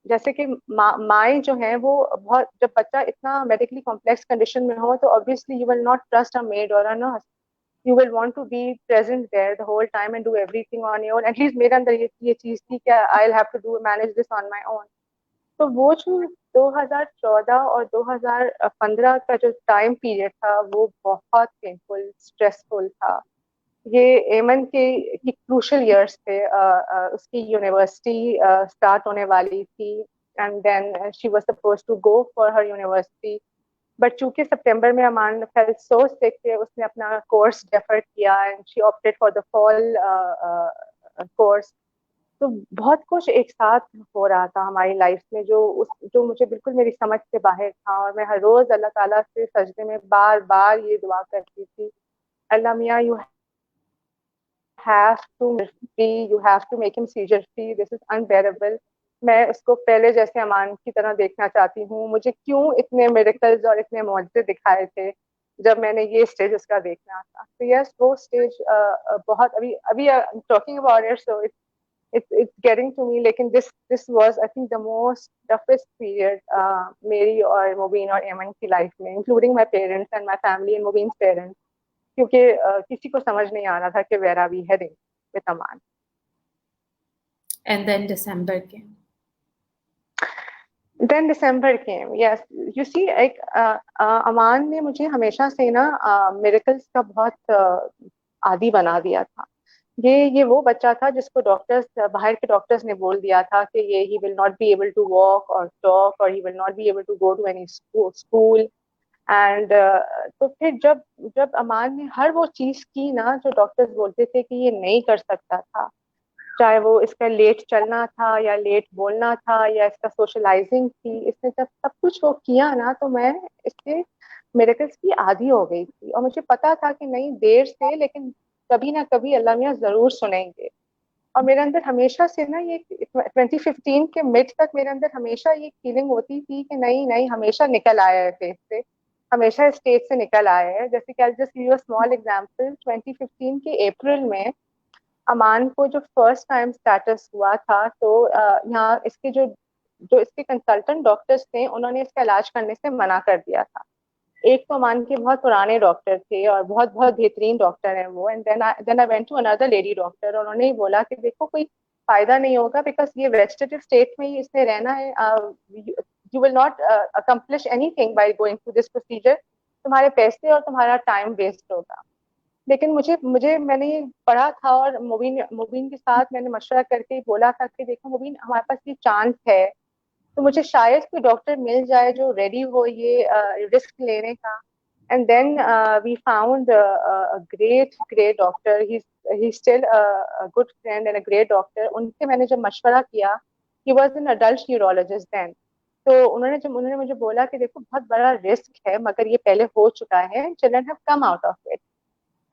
जैसे कि माएँ जो हैं वो बहुत, जब बच्चा इतना मेडिकली कॉम्प्लेक्स कंडीशन में हो तो obviously you will not trust a maid और a nurse, you will want to be present there the whole time and do everything on your own. At least मेरे अंदर ये चीज थी कि I will have to do manage this on my own. तो वो जो 2014 और 2015 का जो टाइम पीरियड था वो बहुत पेनफुल, स्ट्रेसफुल था। ये एमन की क्रूशल इयर्स थे। उसकी यूनिवर्सिटी स्टार्ट होने वाली थी, and then she was supposed to go for her university, but चूंकि सितंबर में अमान फेल्ट सो सिक कि उसने अपना कोर्स डेफर किया, and she opted for the fall course. तो बहुत कुछ एक साथ हो रहा था हमारी लाइफ में, जो मुझे बिल्कुल मेरी समझ से बाहर था, और मैं हर रोज अल्लाह ताला से सजदे में बार बार ये दुआ करती थी, अल्लाह मियाँ, you have to free, you have to make him seizure free, this is unbearable. मैं उसको पहले जैसे अमान की तरह देखना चाहती हूँ। मुझे क्यों इतने मिरेकल्स और इतने मौजज़े दिखाए थे जब मैंने ये स्टेज उसका देखना था। तो यस, वो स्टेज बहुत, अभी अभी talking about it, so it's getting to me, लेकिन this was I think the most toughest period मेरी और मुबीन और एमन की लाइफ में, including my parents and my family and मुबीन's parents, क्योंकि किसी को समझ नहीं आ रहा था कि where are we heading with Aman. And then December के। Then December came, yes, you see, एक अमान ने मुझे हमेशा से ना मिरेकल्स का बहुत आदी बना दिया था। ये वो बच्चा था जिसको डॉक्टर्स, बाहर के डॉक्टर्स ने बोल दिया था कि ये he will not be able to walk और टॉक, और he will not be able to go to any school. And तो फिर जब जब अमान ने हर वो चीज की ना जो डॉक्टर्स बोलते थे कि ये नहीं कर सकता था, चाहे वो इसका लेट चलना था या लेट बोलना था या इसका सोशलाइजिंग थी, इसने जब सब कुछ वो किया ना, तो मैं इसके मिरेकल्स की आदी हो गई थी, और मुझे पता था कि नहीं, देर से लेकिन कभी ना कभी अल्लाह मियाँ जरूर सुनेंगे। और मेरे अंदर हमेशा से ना ये 2015 के मिड तक मेरे अंदर हमेशा ये फीलिंग होती थी कि नहीं नहीं, हमेशा निकल आया है फेस से, हमेशा स्टेज से निकल आया है। जैसे कि just give you a small example, 2015 के अप्रैल में अमान को जो फर्स्ट टाइम स्टेटस हुआ था, तो यहाँ इसके जो जो इसके कंसल्टेंट डॉक्टर्स थे, उन्होंने इसका इलाज करने से मना कर दिया था। एक तो अमान के बहुत पुराने डॉक्टर थे और बहुत बहुत बेहतरीन डॉक्टर हैं वो, and then I went to another lady doctor, उन्होंने ही बोला कि देखो कोई फायदा नहीं होगा, बिकॉज ये वेजिटेटिव स्टेट में ही इसने रहना है, you will not accomplish anything by going through this procedure, तुम्हारे पैसे और तुम्हारा टाइम वेस्ट होगा। लेकिन मुझे मुझे मैंने ये पढ़ा था, और मुबीन मुबीन के साथ मैंने मशवरा करके बोला था कि देखो मुबीन, हमारे पास ये चांस है, तो मुझे शायद कोई डॉक्टर मिल जाए जो रेडी हो ये रिस्क लेने का। And then we found great great doctor, he still good friend and a great doctor. उनसे मैंने जब मशवरा किया, he was an adult neurologist then, तो उन्होंने मुझे बोला कि देखो बहुत बड़ा रिस्क है, मगर ये पहले हो चुका है, children have come out of it.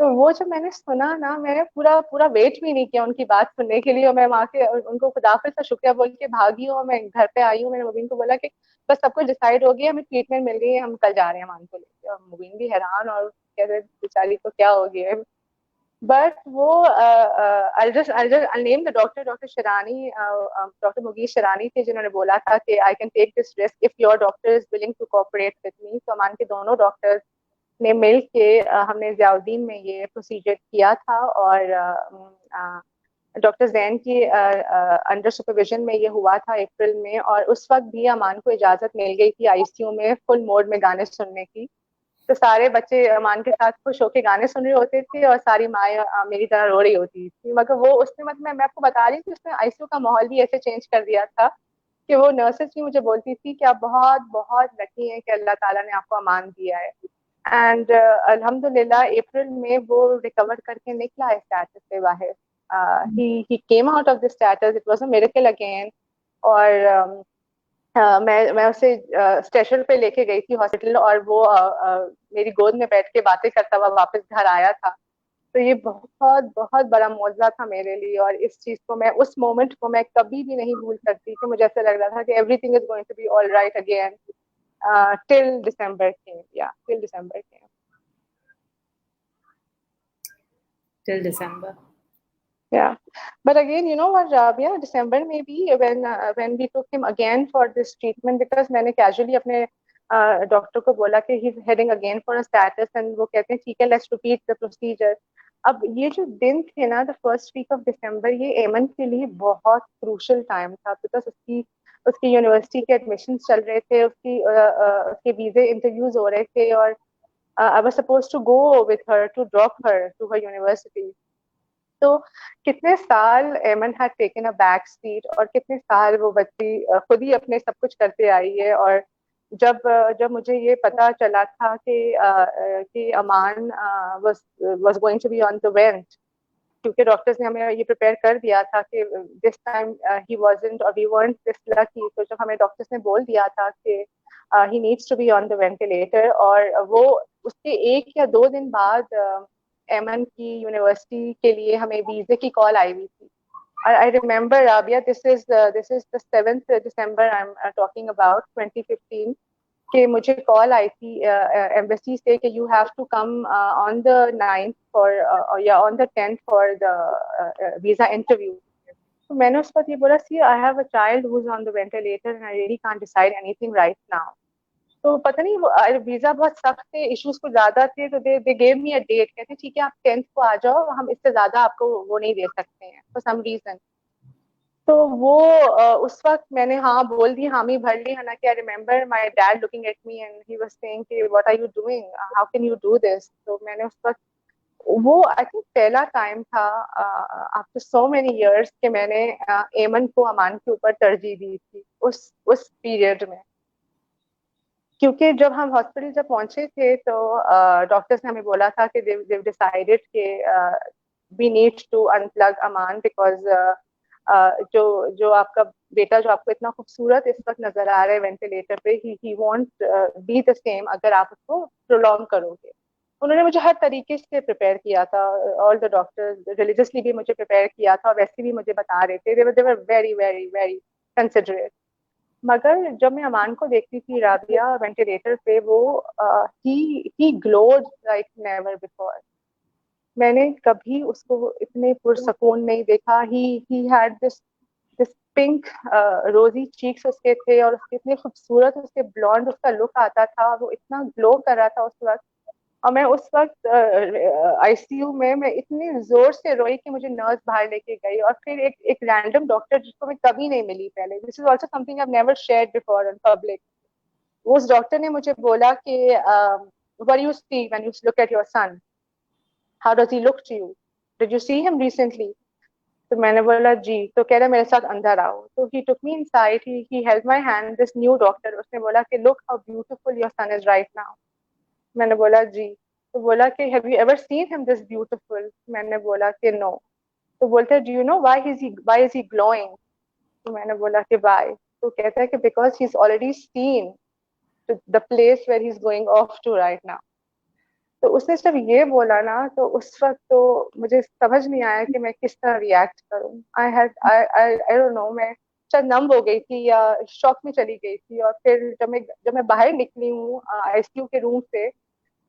तो वो जब मैंने सुना ना, मैंने पूरा पूरा वेट भी नहीं किया उनकी बात सुनने के लिए, और मैं वहां के उनको खुदाफिज का शुक्रिया बोल के भागी हूँ, और मैं घर पे आई हूँ। मैंने मुबीन को बोला कि बस सब कुछ डिसाइड हो गया, हमें ट्रीटमेंट मिल गई है, हम कल जा रहे हैं मान को लेके। और मुबीन भी हैरान, और कह रहे बेचारी को क्या हो गया है। बट वो I'll name the doctor, doctor Sharani, doctor Mugeesh Sharani थे, जिन्होंने बोला था कि I can take this risk if your doctor is willing to cooperate with me. तो अमान के दोनों डॉक्टर्स ने मिल के हमने जियाउद्दीन में ये प्रोसीजर किया था, और डॉक्टर जैन की अंडर सुपरविजन में ये हुआ था अप्रैल में। और उस वक्त भी अमान को इजाजत मिल गई थी आईसीयू में फुल मोड में गाने सुनने की। तो सारे बच्चे अमान के साथ खुश होके गाने सुन रहे होते थे, और सारी माएँ मेरी तरह रो रही होती थी। मगर वो उसने, मतलब मैं आपको बता रही हूँ कि उसने आईसीयू का माहौल भी ऐसे चेंज कर दिया था कि वो नर्सेस भी मुझे बोलती थी कि आप बहुत बहुत लकी हैं कि अल्लाह ताला ने आपको अमान दिया है। एंड अल्हम्दुलिल्लाह अप्रैल में वो रिकवर करके निकला है स्टेटस से बाहर। He came out of the status, it was a miracle again. और मैं उसे स्टेशन पे लेके गई थी हॉस्पिटल, और वो मेरी गोद में बैठ के बातें करता हुआ वापस घर आया था। तो ये बहुत बहुत बड़ा मौजज़ा था मेरे लिए, और इस चीज को मैं, उस मोमेंट को मैं कभी भी नहीं भूल सकती कि मुझे ऐसा लग रहा था कि everything is going to be all right again till December came, या till December came. Till December. Yeah, but again, you know what, Rabia, December maybe when we took him again for this treatment, because मैंने casually अपने doctor को बोला कि he's heading again for a status, and वो कहते हैं ठीक है, let's repeat the procedure. अब ये जो दिन थे ना, the first week of December, ये एमन के लिए बहुत crucial time था, because उसकी उसकी यूनिवर्सिटी के एडमिशन चल रहे थे, उसके वीजे इंटरव्यूज हो रहे थे, और I was supposed to go with her to drop her to her university. तो कितने साल एमन had taken a back seat, और कितने साल वो बच्ची खुद ही अपने सब कुछ करते आई है। और जब मुझे ये पता चला था कि Aman was going to be on the vent, क्योंकि डॉक्टर्स ने हमें ये प्रिपेयर कर दिया था कि दिस टाइम ही वाजंट, और वी weren't दिस लकी। तो जब हमें डॉक्टर्स ने बोल दिया था कि he needs to be on the ventilator, और वो उसके 1 या 2 दिन बाद एमन की यूनिवर्सिटी के लिए हमें वीजे की कॉल आई हुई थी। I remember, Rabia, this is the 7th December I'm talking about, 2015, कि मुझे कॉल आई थी एम्बेसी से कि you have to come on the 9th for, या on the 10th for the visa interview. तो मैंने उस वक्त ये बोला, see I have a child who is on the ventilator and I really can't decide anything right now. तो पता नहीं वो वीजा बहुत सख्त थे, इश्यूज कुछ ज्यादा थे, तो they gave me a date, कहते ठीक है आप 10th को आ जाओ, हम इससे ज्यादा आपको वो नहीं दे सकते हैं फॉर सम रीजन। तो वो उस वक्त मैंने हाँ बोल दी, हामी भर ली। हालांकि I remember my dad looking at me and he was saying कि what are you doing, how can you do this. तो मैंने उस वक्त, वो आई थिंक पहला टाइम था आफ्टर सो मेनी इयर्स कि मैंने एमन को अमान के ऊपर तरजीह दी थी उस पीरियड में। क्योंकि जब हम हॉस्पिटल जब पहुंचे थे तो डॉक्टर्स ने हमें बोला था कि they've decided कि we need to unplug Aman, because जो जो आपका बेटा जो आपको इतना खूबसूरत इस वक्त नजर आ रहा है वेंटिलेटर पे, ही वॉन्ट बी द सेम अगर आप उसको प्रोलॉन्ग करोगे। उन्होंने मुझे हर तरीके से प्रिपेयर किया था, ऑल द डॉक्टर्स रिलीजियसली भी मुझे प्रिपेयर किया था, और वैसे भी मुझे बता रहे थे, they were very very very considerate. मगर जब मैं अमान को देखती थी राबिया वेंटिलेटर पे, वो ही ग्लोड लाइक नेवर बिफोर। मैंने कभी उसको इतने पुरसकून नहीं देखा। ही हैड दिस पिंक रोजी चीक्स उसके थे, और उसके इतने खूबसूरत उसके ब्लॉन्ड उसका लुक आता था, वो इतना ग्लो कर रहा था उस वक्त। और मैं उस वक्त आईसीयू में मैं इतनी जोर से रोई कि मुझे नर्स बाहर लेके गई। और फिर एक रैंडम डॉक्टर जिसको मैं कभी नहीं मिली पहले, this is also something I have never shared before in public. उस डॉक्टर ने मुझे बोला कि what you see when you look at your son, how does he look to you, did you see him recently. तो मैंने बोला जी। तो कह रहा मेरे साथ अंदर आओ। तो he took me inside, he held my hand, this new doctor. उसने बोला कि look how beautiful your son is right now. मैंने बोला जी। तो बोला कि have you ever seen him this beautiful. मैंने बोला कि नो। तो बोलते हैं do you know why is he glowing. तो मैंने बोला कि व्हाई। तो कहता है कि because he is already seen the place where he is going off to right now. तो उसने जब ये बोला ना, तो उस वक्त तो मुझे समझ नहीं आया कि मैं किस तरह रिएक्ट करूं। आई डोंट नो, मैं शायद नम हो गई थी या शॉक में चली गई थी। और फिर जब मैं बाहर निकली हूँ आईसीयू के रूम से,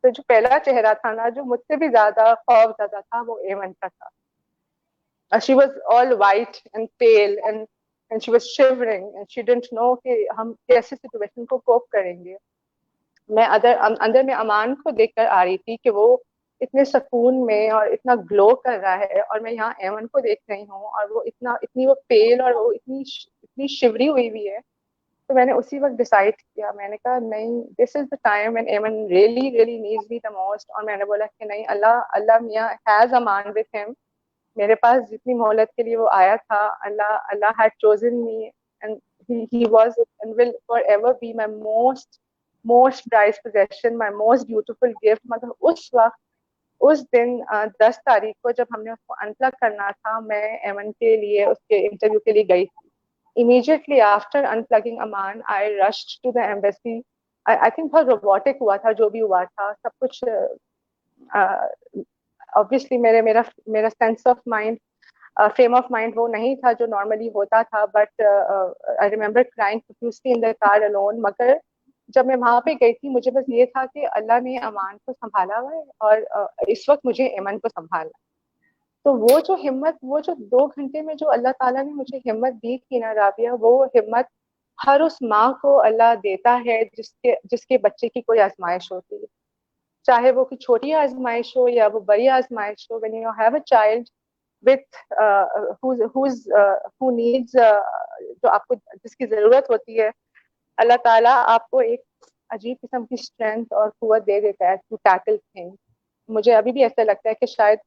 तो जो पहला चेहरा था ना, जो मुझसे भी ज्यादा खौफ ज्यादा था, वो एमन का था। She was all white and pale and she was shivering and she didn't know कि हम कैसे सिचुएशन को कोप करेंगे। मैं अंदर में अमान को देखकर आ रही थी कि वो इतने सुकून में और इतना ग्लो कर रहा है, और मैं यहाँ एमन को देख रही हूँ और वो इतनी वो पेल और वो इतनी इतनी शिवरी हुई हुई है। तो मैंने उसी वक्त डिसाइड किया, मैंने कहा नहीं, this is the time when Aman really really needs me the most. और मैंने बोला कि नहीं, अल्लाह अल्लाह मियाँ हैज अ मान विद हिम। मेरे पास जितनी मोहलत के लिए वो आया था, Allah Allah had chosen me and he was and will forever be my most prized possession, my most beautiful gift. मगर उस वक्त, उस दिन 10 तारीख को जब हमने उसको अनप्लग करना था, मैं एमन के लिए उसके इंटरव्यू के लिए गई थी. Immediately after unplugging Aman, I rushed to the embassy. I think बहुत रोबोटिक हुआ था जो भी हुआ था, सब कुछ. ऑब्वियसली मेरा मेरा sense of mind, frame of mind वो नहीं था जो नॉर्मली होता था. But I remember crying profusely in the car alone. मगर जब मैं वहां पे गई थी, मुझे बस ये था कि अल्लाह ने अमान को संभाला हुआ है और इस वक्त मुझे एमन को संभालना. तो वो जो हिम्मत, वो जो 2 घंटे में जो अल्लाह ताला ने मुझे हिम्मत दी थी ना राबिया, वो हिम्मत हर उस माँ को अल्लाह देता है जिसके जिसके बच्चे की कोई आजमाइश होती है, चाहे वो की छोटी आजमाइश हो या वो बड़ी आजमाइश हो. When you have a child with who needs जो आपको जिसकी जरूरत होती है, अल्लाह ताला आपको एक अजीब किस्म की स्ट्रेंथ और कुव्वत दे देता है टू टैकल थिंग्स. मुझे अभी भी ऐसा लगता है कि शायद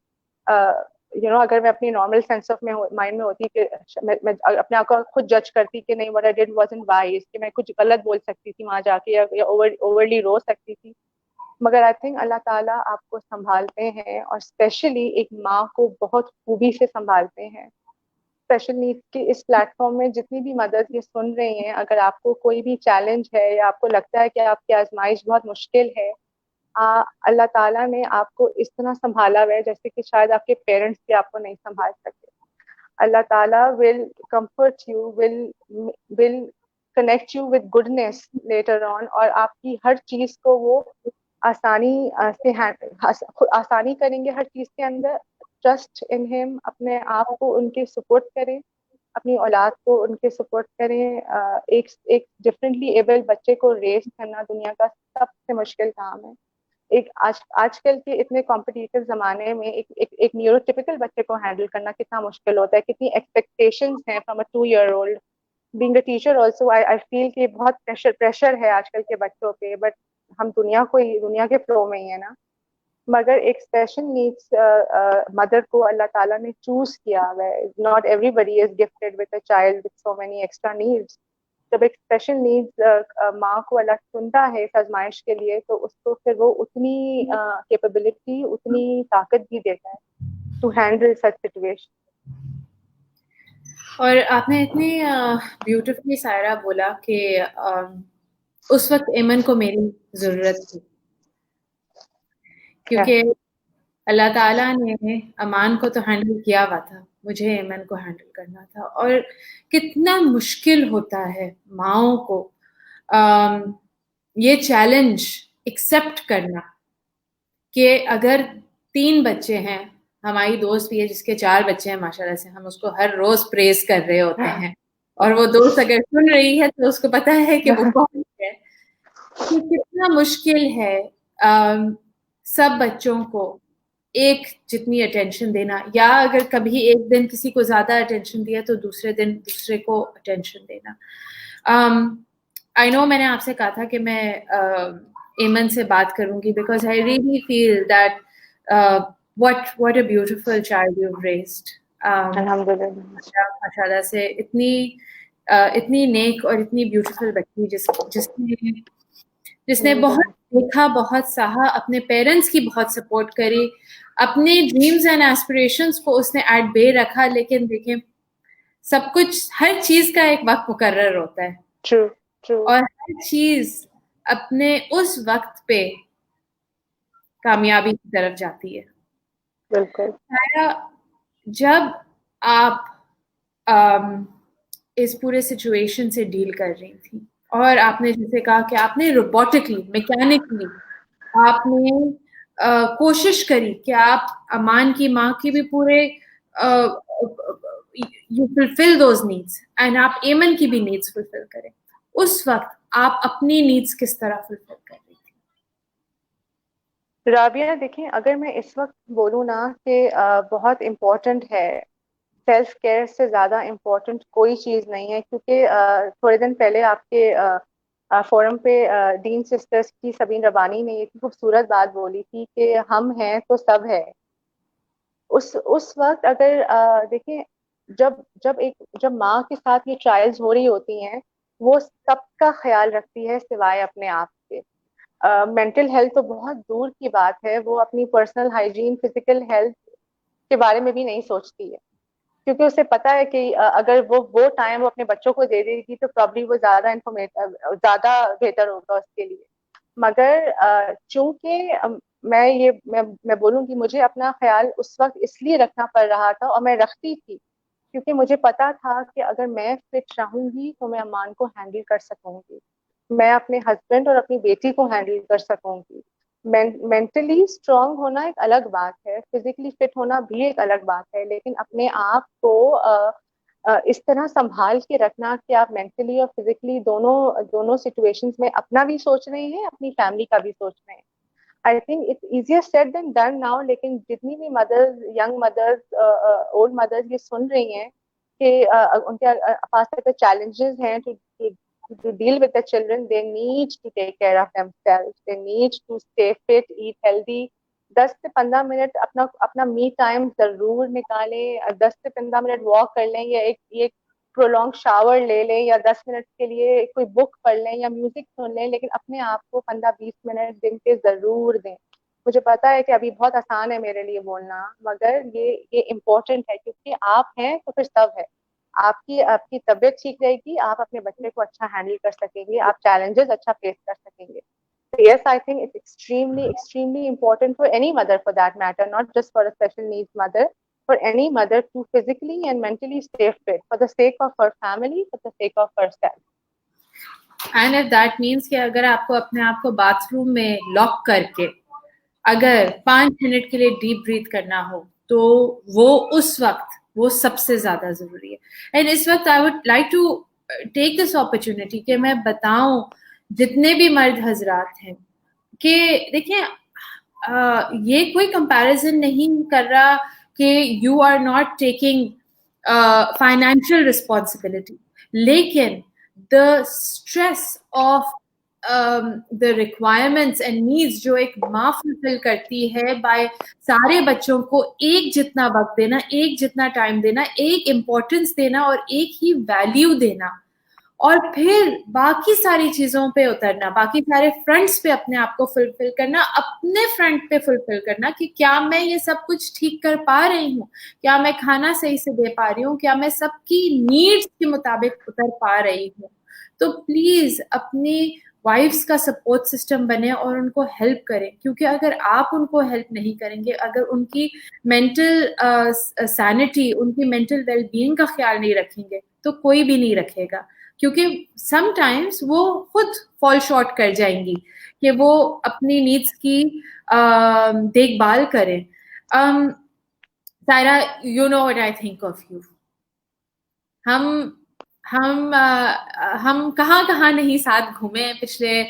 अगर मैं अपनी नॉर्मल सेंस ऑफ में माइंड में होती कि मैं अपने आप को खुद जज करती कि नहीं, what I did wasn't wise, कि मैं कुछ गलत बोल सकती थी वहां जाके या ओवरली रो सकती थी. मगर आई थिंक अल्लाह ताला आपको संभालते हैं और स्पेशली एक माँ को बहुत खूबी से संभालते हैं. स्पेशल नीड्स के इस प्लेटफॉर्म में जितनी भी मदद ये सुन रही हैं, अगर आपको कोई भी चैलेंज है या आपको लगता है कि आपकी आजमाइश बहुत मुश्किल है, अल्लाह ताला ने आपको इस तरह संभाला हुआ है जैसे कि शायद आपके पेरेंट्स भी आपको नहीं संभाल सके. अल्लाह ताला will comfort you, will connect you with goodness later on, और आपकी हर चीज को वो आसानी से आसानी करेंगे हर चीज के अंदर. ट्रस्ट इन हिम, अपने आप को उनके सपोर्ट करें, अपनी औलाद को उनके सपोर्ट करें. एक डिफरेंटली एबल बच्चे को रेस करना दुनिया का सबसे मुश्किल काम है. एक आजकल के इतने कॉम्पिटिटिव जमाने में एक न्यूरोटिपिकल बच्चे को हैंडल करना कितना मुश्किल होता है, कितनी एक्सपेक्टेशंस हैं from a 2 year old. Being a teacher also I feel कि बहुत प्रेशर है आजकल के बच्चों पे. बट हम दुनिया के फ्लो में ही है ना. मगर एक स्पेशल नीड्स मदर को अल्लाह ताला ने चूज किया है. Not everybody is gifted with a child with so many extra needs. जब एक स्पेशल नीड्स माँ को अल्लाह चुनता है इस आजमाइश के लिए, तो उसको फिर वो उतनी कैपेबिलिटी, उतनी ताकत भी देता है टू हैंडल सच सिचुएशन. और आपने इतनी ब्यूटीफुली सायरा बोला कि उस वक्त एमन को मेरी जरूरत थी, क्योंकि अल्लाह ताला ने अमान को तो हैंडल किया हुआ था, मुझे एमन को हैंडल करना था. और कितना मुश्किल होता है माओं को ये चैलेंज एक्सेप्ट करना कि अगर 3 बच्चे हैं, हमारी दोस्त भी है जिसके 4 बच्चे हैं माशाल्लाह से, हम उसको हर रोज प्रेज कर रहे होते हैं, और वो दोस्त अगर सुन रही है तो उसको पता है कि वो कौन है. तो कितना मुश्किल है सब बच्चों को एक जितनी अटेंशन देना, या अगर कभी एक दिन किसी को ज्यादा अटेंशन दिया तो दूसरे दिन दूसरे को अटेंशन देना. आई नो मैंने आपसे कहा था कि मैं एमन से बात करूंगी because I really feel that what a beautiful child you've raised. माशाल्लाह से इतनी नेक और इतनी ब्यूटीफुल बच्ची जिसने बहुत देखा, बहुत सहा, अपने पेरेंट्स की बहुत सपोर्ट करी, अपने ड्रीम्स एंड एस्पिरेशंस को उसने एट बे रखा. लेकिन देखें, सब कुछ, हर चीज का एक वक्त मुकर्रर होता है. ट्रू. और हर चीज अपने उस वक्त पे कामयाबी की तरफ जाती है. बिल्कुल. जब आप इस पूरे सिचुएशन से डील कर रही थी, और आपने जैसे कहा कि आपने रोबोटिकली, मैकेनिकली आपने कोशिश करी कि आप अमान की माँ की भी पूरे you fulfil those needs and आप एमन की भी नीड्स फुलफिल करें. उस वक्त आप अपनी नीड्स किस तरह फुलफिल कर रही थी? राबिया देखिए, अगर मैं इस वक्त बोलूँ ना कि बहुत इम्पोर्टेंट है, सेल्फ केयर से ज़्यादा इम्पोर्टेंट कोई चीज़ नहीं है. क्योंकि थोड़े दिन पहले आपके फोरम पे डीन सिस्टर्स की सबीन रबानी ने ये खूबसूरत बात बोली थी कि हम हैं तो सब है. उस वक्त अगर देखिए, जब माँ के साथ ये ट्रायल्स हो रही होती हैं, वो सबका ख्याल रखती है सिवाय अपने आप के। मेंटल हेल्थ तो बहुत दूर की बात है, वो अपनी पर्सनल हाइजीन, फिजिकल हेल्थ के बारे में भी नहीं सोचती है, क्योंकि उसे पता है कि अगर वो टाइम वो अपने बच्चों को दे देगी तो प्रॉब्ली वो ज्यादा ज्यादा बेहतर होगा उसके लिए। मगर चूंकि मैं बोलूंगी, मुझे अपना ख्याल उस वक्त इसलिए रखना पड़ रहा था, और मैं रखती थी क्योंकि मुझे पता था कि अगर मैं फिट रहूंगी तो मैं अमान को हैंडल कर सकूंगी, मैं अपने हस्बैंड और अपनी बेटी को हैंडल कर सकूंगी। मेंटली स्ट्रांग होना एक अलग बात है, फिजिकली फिट होना भी एक अलग बात है, लेकिन अपने आप को इस तरह संभाल के रखना कि आप मेंटली और फिजिकली दोनों दोनों सिचुएशंस में अपना भी सोच रहे हैं, अपनी फैमिली का भी सोच रहे हैं। I think it's easier said than done now, लेकिन जितनी भी mothers, young mothers, old mothers ये सुन रही हैं कि उनके पास अगर challenges हैं to deal with the children, they need to take care of themselves, they need to stay fit, eat healthy। 10 से 15 मिनट अपना अपना मी टाइम जरूर निकालें, 10 से 15 मिनट वॉक कर लें, या एक प्रोलॉन्ग शावर ले लें, या 10 मिनट के लिए कोई बुक पढ़ लें या म्यूजिक सुन लें, लेकिन अपने आप को 15-20 मिनट दिन के जरूर दें। मुझे पता है कि अभी बहुत आसान है मेरे लिए बोलना, मगर ये इम्पोर्टेंट है, क्योंकि आप हैं तो फिर सब है। आपकी आपकी तबीयत ठीक रहेगी, आप अपने बच्चे को अच्छा हैंडल कर सकेंगे, आप चैलेंजेस अच्छा फेस कर सकेंगे। So yes, I think it's extremely important for any mother, for that matter, not just for a special needs mother, for any mother to physically and mentally stay fit for the sake of her family, for the sake of herself. And if that means कि अगर आपको अपने आप को bathroom में lock करके अगर 5 minute के लिए डीप ब्रीथ करना हो, तो वो उस वक्त वो सबसे ज्यादा जरूरी है। एंड इस वक्त I would like to take this opportunity कि मैं बताऊं जितने भी मर्द हजरात हैं कि देखिए, ये कोई कंपैरिजन नहीं कर रहा कि you are not taking financial responsibility, लेकिन the stress of the requirements and needs जो एक माँ फुलफिल करती है बाय सारे बच्चों को एक जितना वक्त देना, एक जितना टाइम देना, एक इम्पोर्टेंस देना और एक ही वैल्यू देना, और फिर बाकी सारी चीजों पे उतरना, बाकी सारे फ्रंट्स पे अपने आप को फुलफिल करना, अपने फ्रंट पे फुलफिल करना कि क्या मैं ये सब कुछ ठीक कर पा रही हूँ, क्या मैं खाना सही से दे पा रही हूँ, क्या मैं सबकी नीड्स के मुताबिक उतर पा रही हूँ। तो प्लीज अपनी वाइफ्स का सपोर्ट सिस्टम बने और उनको हेल्प करें, क्योंकि अगर आप उनको हेल्प नहीं करेंगे, अगर उनकी मेंटल सैनिटी, उनकी मेंटल वेलबीइंग का ख्याल नहीं रखेंगे, तो कोई भी नहीं रखेगा, क्योंकि समटाइम्स वो खुद फॉल शॉर्ट कर जाएंगी कि वो अपनी नीड्स की देखभाल करें। Saira, you know what I think of you. हम हम कहाँ कहाँ नहीं साथ घूमे पिछले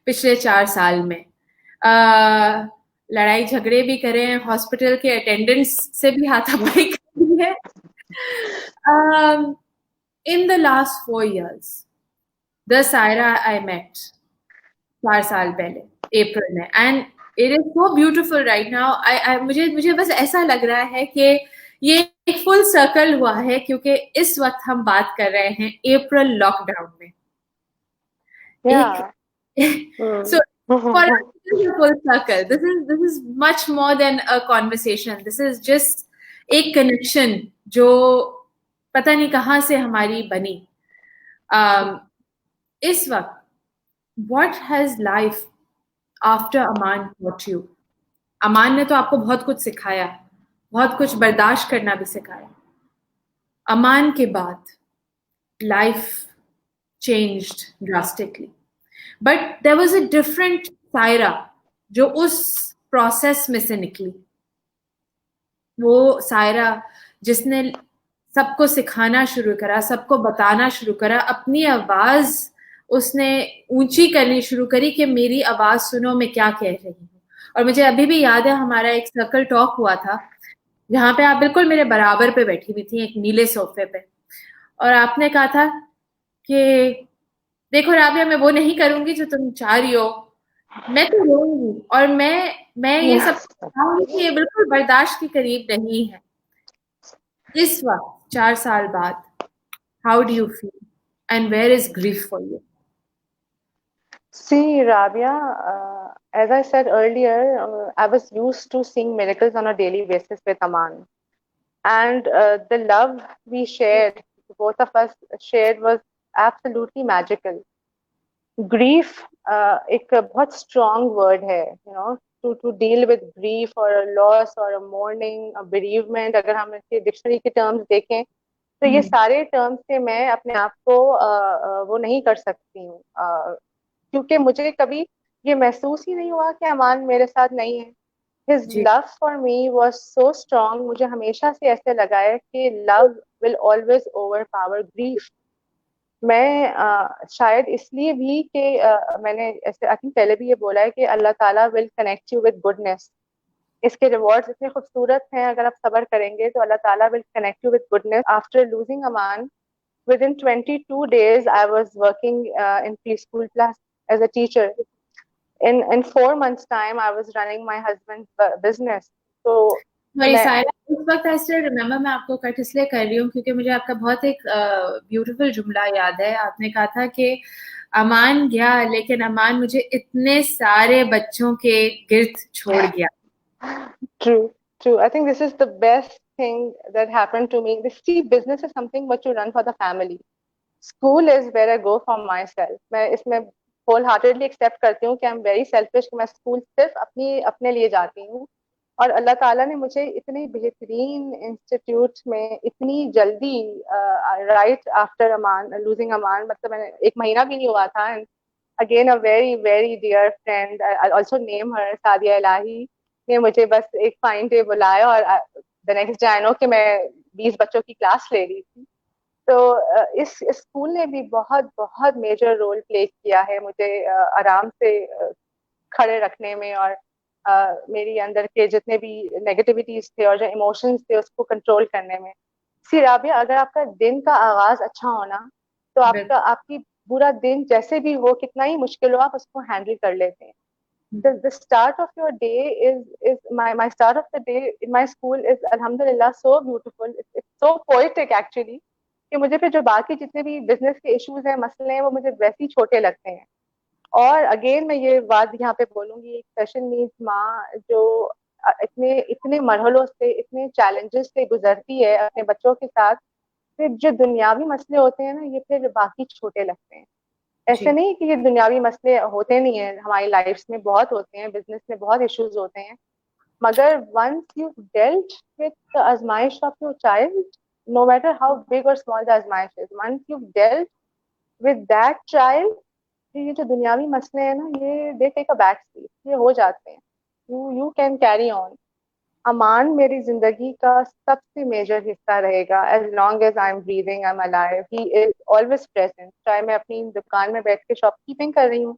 पिछले 4 साल में। लड़ाई झगड़े भी करें, हॉस्पिटल के अटेंडेंट्स से भी हाथापाई करी है। In the last 4 years, the Saira I met 4 साल पहले अप्रैल में, and it is so beautiful right now. मुझे बस ऐसा लग रहा है कि ये एक फुल सर्कल हुआ है, क्योंकि इस वक्त हम बात कर रहे हैं अप्रैल लॉकडाउन में। Yeah. So for us, this is a full circle. This is much more than a conversation. This is just एक कनेक्शन जो पता नहीं कहाँ से हमारी बनी। इस वक्त what has life after Aman taught you? अमान ने तो आपको बहुत कुछ सिखाया, बहुत कुछ बर्दाश्त करना भी सिखाया। अमान के बाद life changed drastically, but there was a different Saira जो उस प्रोसेस में से निकली। वो सायरा जिसने सबको सिखाना शुरू करा, सबको बताना शुरू करा, अपनी आवाज उसने ऊंची करनी शुरू करी कि मेरी आवाज सुनो, मैं क्या कह रही हूँ। और मुझे अभी भी याद है हमारा एक सर्कल टॉक हुआ था, जहाँ पे आप बिल्कुल मेरे बराबर पे बैठी हुई थी एक नीले सोफे पे, और आपने कहा था कि देखो राबिया, मैं वो नहीं करूंगी जो तुम चाह रही हो, मैं तो रोऊंगी, और मैं ये सब बताऊंगी कि ये बिल्कुल बर्दाश्त के करीब नहीं है। इस वक्त 4 साल बाद how do you feel? and where is grief for you? See, Rabia, as I said earlier, I was used to seeing miracles on a daily basis with Aman. And the love we shared, both of us shared, was absolutely magical. Grief एक बहुत strong word है, to deal with grief or a loss or a mourning, a bereavement. अगर हम इसके dictionary के terms देखें तो ये सारे टर्म्स से मैं अपने आप को वो नहीं कर सकती हूँ, क्योंकि मुझे कभी ये महसूस ही नहीं हुआ कि अमान मेरे साथ नहीं है. His ji. love for me was so strong. मुझे हमेशा से ऐसे लगा है कि love will always overpower grief. मैं शायद इसलिए भी कि मैंने ऐसे आई थिंक पहले भी ये बोला है कि अल्लाह ताला will connect you with goodness. इसके रिवॉर्ड्स इतने खूबसूरत हैं. अगर आप सब्र करेंगे तो अल्लाह ताला will connect you with goodness. After losing Aman, within 22 days I was working in preschool class as a teacher. In 4 months time I was running my husband's business. So sorry Saira, उस वक्त आई स्टिल रिमेम्बर, मैं आपको cut इसलिए कर रही हूँ क्योंकि मुझे आपका बहुत एक ब्यूटीफुल जुमला याद है. आपने कहा था कि अमान गया लेकिन अमान मुझे इतने सारे बच्चों के गिर्द छोड़ गया. True, true. I think this is the best thing that happened to me. This, see, business is something what you run for the family. School is where I go for myself. मैं इसमें whole heartedly accept करती हूँ कि I'm very selfish, कि मैं school सिर्फ अपने लिए जाती हूँ. और अल्लाह ताला ने मुझे इतने बेहतरीन इंस्टीट्यूट में इतनी जल्दी, right after Aman, losing Aman, मतलब मैंने 1 महीना भी नहीं हुआ था. And again a very very dear friend, I also name her, Sadia Ilahi, ने मुझे बस एक फाइन डे बुलाया और the next day I know कि मैं 20 बच्चों की क्लास ले रही थी. तो इस स्कूल ने भी बहुत बहुत मेजर रोल प्ले किया है मुझे आराम से खड़े रखने में, और मेरी अंदर के जितने भी नेगेटिविटीज थे और जो इमोशंस थे उसको कंट्रोल करने में. सी राबिया, अगर आपका दिन का आगाज अच्छा होना तो आपकी पूरा दिन जैसे भी हो, कितना ही मुश्किल हो, आप उसको हैंडल कर लेते हैं. The start of your day is my start of the day in my school is alhamdulillah so beautiful. It's so poetic actually, कि मुझे फिर जो बाकी जितने भी बिजनेस के इश्यूज हैं, मसले हैं, वो मुझे वैसे ही छोटे लगते हैं. और अगेन मैं ये बात यहाँ पे बोलूंगी, एक स्पेशल नीड्स माँ जो इतने इतने मरहलों से, इतने चैलेंजेस से गुजरती है अपने बच्चों के साथ, फिर जो दुनियावी मसले होते हैं ना, ये फिर बाकी छोटे लगते हैं. ऐसे नहीं कि ये दुनियावी मसले होते नहीं है, हमारी लाइफ में बहुत होते हैं, बिजनेस में बहुत इश्यूज होते हैं, मगर once you dealt with the आजमाइश of your child, no matter how big और स्मॉल द आजमाइश is, once you dealt with that child, ये जो दुनियावी मसले हैं ना, ये they take a back seat, ये हो जाते हैं. You can carry on. Aman मेरी जिंदगी का सबसे मेजर हिस्सा रहेगा. As long as I am breathing, I am alive, he is always present. चाहे मैं अपनी दुकान में बैठ के शॉपकीपिंग कर रही हूँ,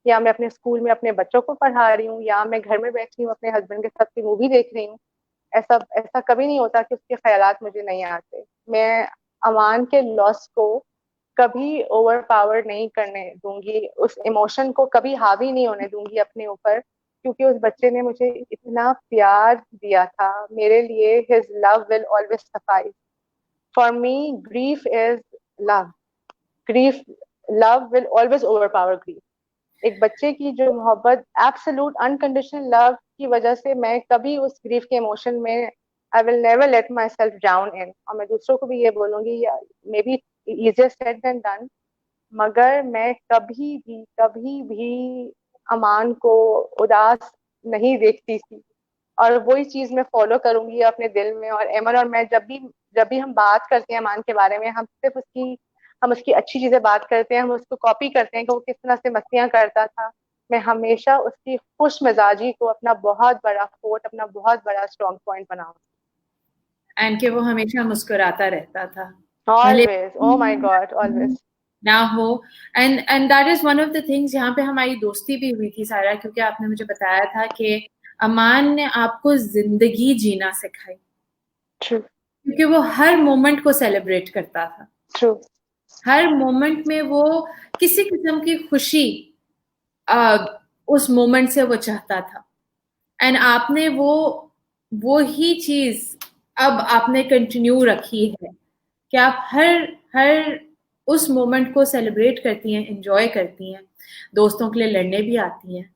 या मैं अपने स्कूल में अपने बच्चों को पढ़ा रही हूँ, या मैं घर में बैठी हूँ अपने हस्बैंड के साथ मूवी देख रही हूँ, ऐसा ऐसा कभी नहीं होता कि उसके ख्यालात मुझे नहीं आते. मैं अमान के लॉस को कभी ओवर पावर नहीं करने दूंगी, उस इमोशन को कभी हावी नहीं होने दूंगी अपने ऊपर, क्योंकि उस बच्चे ने मुझे इतना प्यार दिया था. मेरे लिए his love will always suffice. For me grief is love. Grief, love will always over power grief. एक बच्चे की जो मोहब्बत, एब्सोल्यूट अनकंडीशनल लव की वजह से मैं कभी उस ग्रीफ के इमोशन में, I will never let my self down in. और मैं दूसरों को भी ये बोलूंगी, may be easier said than done, मगर मैं कभी भी अमान को उदास नहीं देखती थी. और वही चीज मैं फॉलो करूंगी अपने दिल में. और एमन और मैं जब भी हम बात करते हैं अमान के बारे में, हम उसकी अच्छी चीजें बात करते हैं, हम उसको कॉपी करते हैं कि वो किस तरह से मस्तियां करता था. मैं हमेशा उसकी खुश मिजाजी को अपना बहुत बड़ा फोर्ट, अपना बहुत बड़ा स्ट्रॉन्ग पॉइंट बनाऊंगी. एंड कि वो हमेशा मुस्कुराता रहता था, always, oh my God, always. ना हो. And that is one of the things यहाँ पे हमारी दोस्ती भी हुई थी सारा, क्योंकि आपने मुझे बताया था कि अमान ने आपको जिंदगी जीना सिखाई. ट्रू. क्योंकि वो हर मोमेंट को सेलिब्रेट करता था. ट्रू. हर मोमेंट में वो किसी किस्म की खुशी उस मोमेंट से वो चाहता था. एंड आपने वो ही चीज अब आपने कंटिन्यू रखी है कि आप हर उस मोमेंट को सेलिब्रेट करती हैं, एंजॉय करती हैं, दोस्तों के लिए लड़ने भी आती हैं,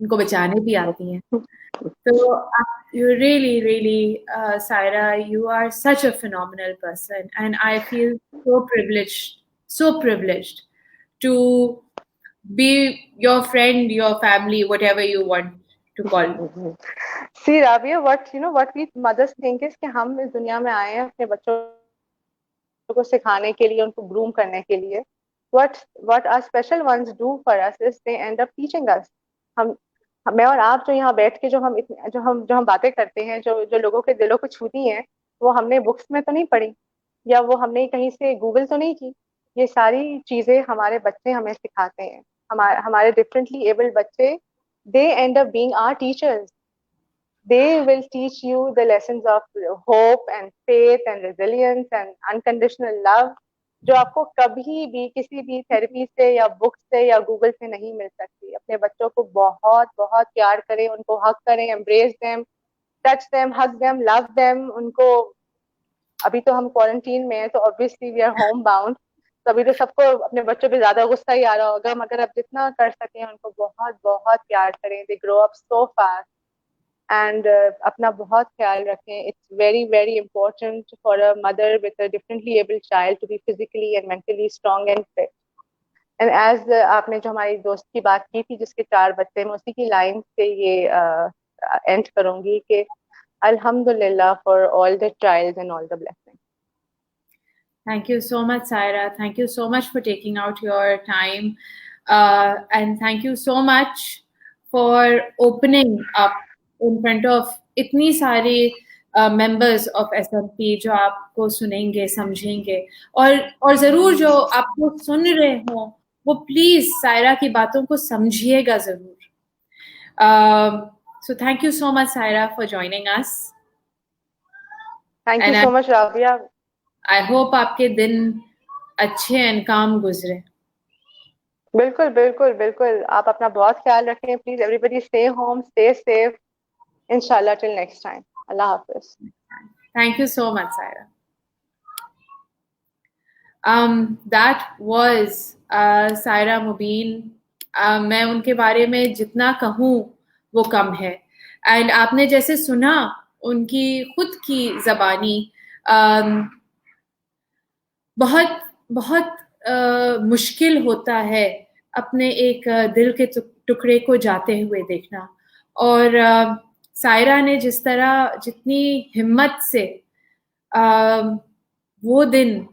उनको बचाने भी आती हैं। तो you really, really, Saira, you are such a phenomenal person, and I feel so privileged to be your friend, your family, whatever you want to call me. See, Rabia, what we mothers think is कि हम इस दुनिया में आए हैं अपने बच्चों को सिखाने के लिए, उनको ग्रूम करने के लिए. What our special ones do for us is they end up teaching us. हम मैं और आप जो यहाँ बैठ के जो हम बातें करते हैं, जो जो लोगों के दिलों को छूती हैं, वो हमने बुक्स में तो नहीं पढ़ी, या वो हमने कहीं से गूगल तो नहीं की. ये सारी चीजें हमारे बच्चे हमें सिखाते हैं. हमारे डिफरेंटली एबल्ड बच्चे, they end up being our teachers. They will teach you the lessons of hope and faith and resilience and unconditional love, जो आपको कभी भी किसी भी थेरेपी से या बुक से या गूगल से नहीं मिल सकती. अपने बच्चों को बहुत बहुत प्यार करें, उनको हक करें, embrace them, touch them, hug them, love them. उनको अभी तो हम क्वारंटीन में हैं, तो obviously we are home bound, तो अभी तो सबको अपने बच्चों पे ज्यादा गुस्सा ही आ रहा होगा, मगर अब जितना कर सकें उनको बहुत बहुत प्यार करें. They grow up so fast. And अपना बहुत ख्याल रखें. It's very very important for a mother with a differently abled child to be physically and mentally strong and fit. And as आपने जो हमारी दोस्त की बात की थी जिसके 4 बच्चे, मैं उसी की लाइन से ये एंड करूंगी कि Alhamdulillah for all the trials and all the blessings. Thank you so much, Saira. Thank you so much for taking out your time. And thank you so much for opening up in front of इतनी सारी members of SMP जो आपको सुनेंगे, समझेंगे, और ज़रूर जो आपको सुन रहे हों, वो प्लीज़ सायरा की बातों को समझिएगा ज़रूर. So thank you so much, Saira, for joining us. Thank you so much, Rabia. I hope आपके दिन अच्छे and calm गुजरे. बिल्कुल बिल्कुल बिल्कुल. आप अपना बहुत ख्याल रखें. Please everybody stay home, stay safe. Inshallah till next time. Allah Hafiz. Thank you so much, Saira. That was Saira Mubin. मैं उनके बारे में जितना कहूँ वो कम है. एंड आपने जैसे सुना उनकी खुद की ज़बानी, बहुत बहुत मुश्किल होता है अपने एक दिल के टुकड़े को जाते हुए देखना. और सायरा ने जिस तरह, जितनी हिम्मत से वो दिन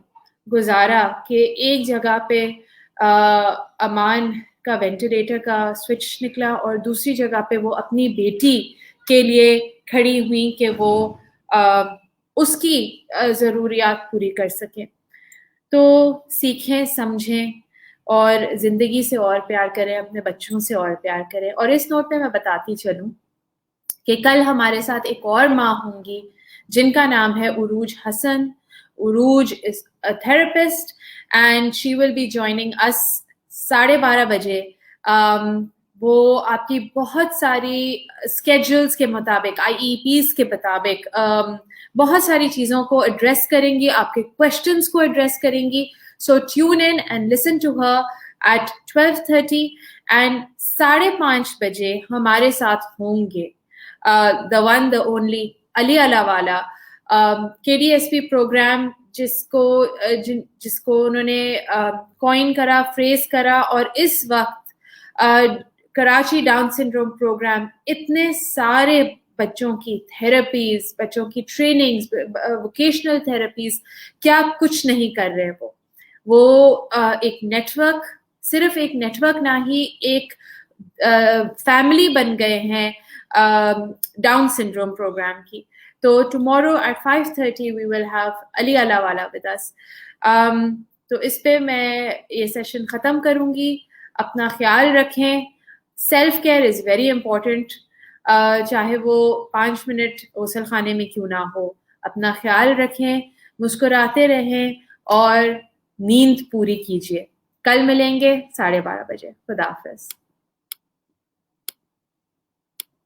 गुजारा कि एक जगह पे अमान का वेंटिलेटर का स्विच निकला और दूसरी जगह पे वो अपनी बेटी के लिए खड़ी हुई कि वो उसकी ज़रूरियात पूरी कर सकें. तो सीखें, समझें और ज़िंदगी से और प्यार करें, अपने बच्चों से और प्यार करें. और इस नोट पे मैं बताती चलूं कि कल हमारे साथ एक और माँ होंगी जिनका नाम है Urooj Hasan. Urooj is a therapist and she will be joining us 12:30 बजे. वो आपकी बहुत सारी स्केड्यूल्स के मुताबिक, IEPs के मुताबिक बहुत सारी चीज़ों को एड्रेस करेंगी, आपके क्वेश्चंस को एड्रेस करेंगी. So tune in and listen to her at 12:30 and 5:30 बजे हमारे साथ होंगे the one the only Ali Alawala. KDSP programme जिसको उन्होंने कॉइन करा, फ्रेज करा, और इस वक्त कराची डाउन सिंड्रोम प्रोग्राम इतने सारे बच्चों की थेरेपीज, बच्चों की ट्रेनिंग्स, वोकेशनल थेरेपीज, क्या कुछ नहीं कर रहे. वो एक नेटवर्क, सिर्फ एक नेटवर्क ना ही एक फैमिली बन गए हैं डाउन सिंड्रोम प्रोग्राम की. तो tomorrow at 5:30 we will have Ali Alawala with us. तो इस पे मैं ये सेशन ख़त्म करूँगी. अपना ख्याल रखें. Self care is very important, चाहे वो 5 मिनट गौसल खाने में क्यों ना हो. अपना ख्याल रखें, मुस्कुराते रहें और नींद पूरी कीजिए. कल मिलेंगे 12:30 बजे. खुदा हाफ़िज़.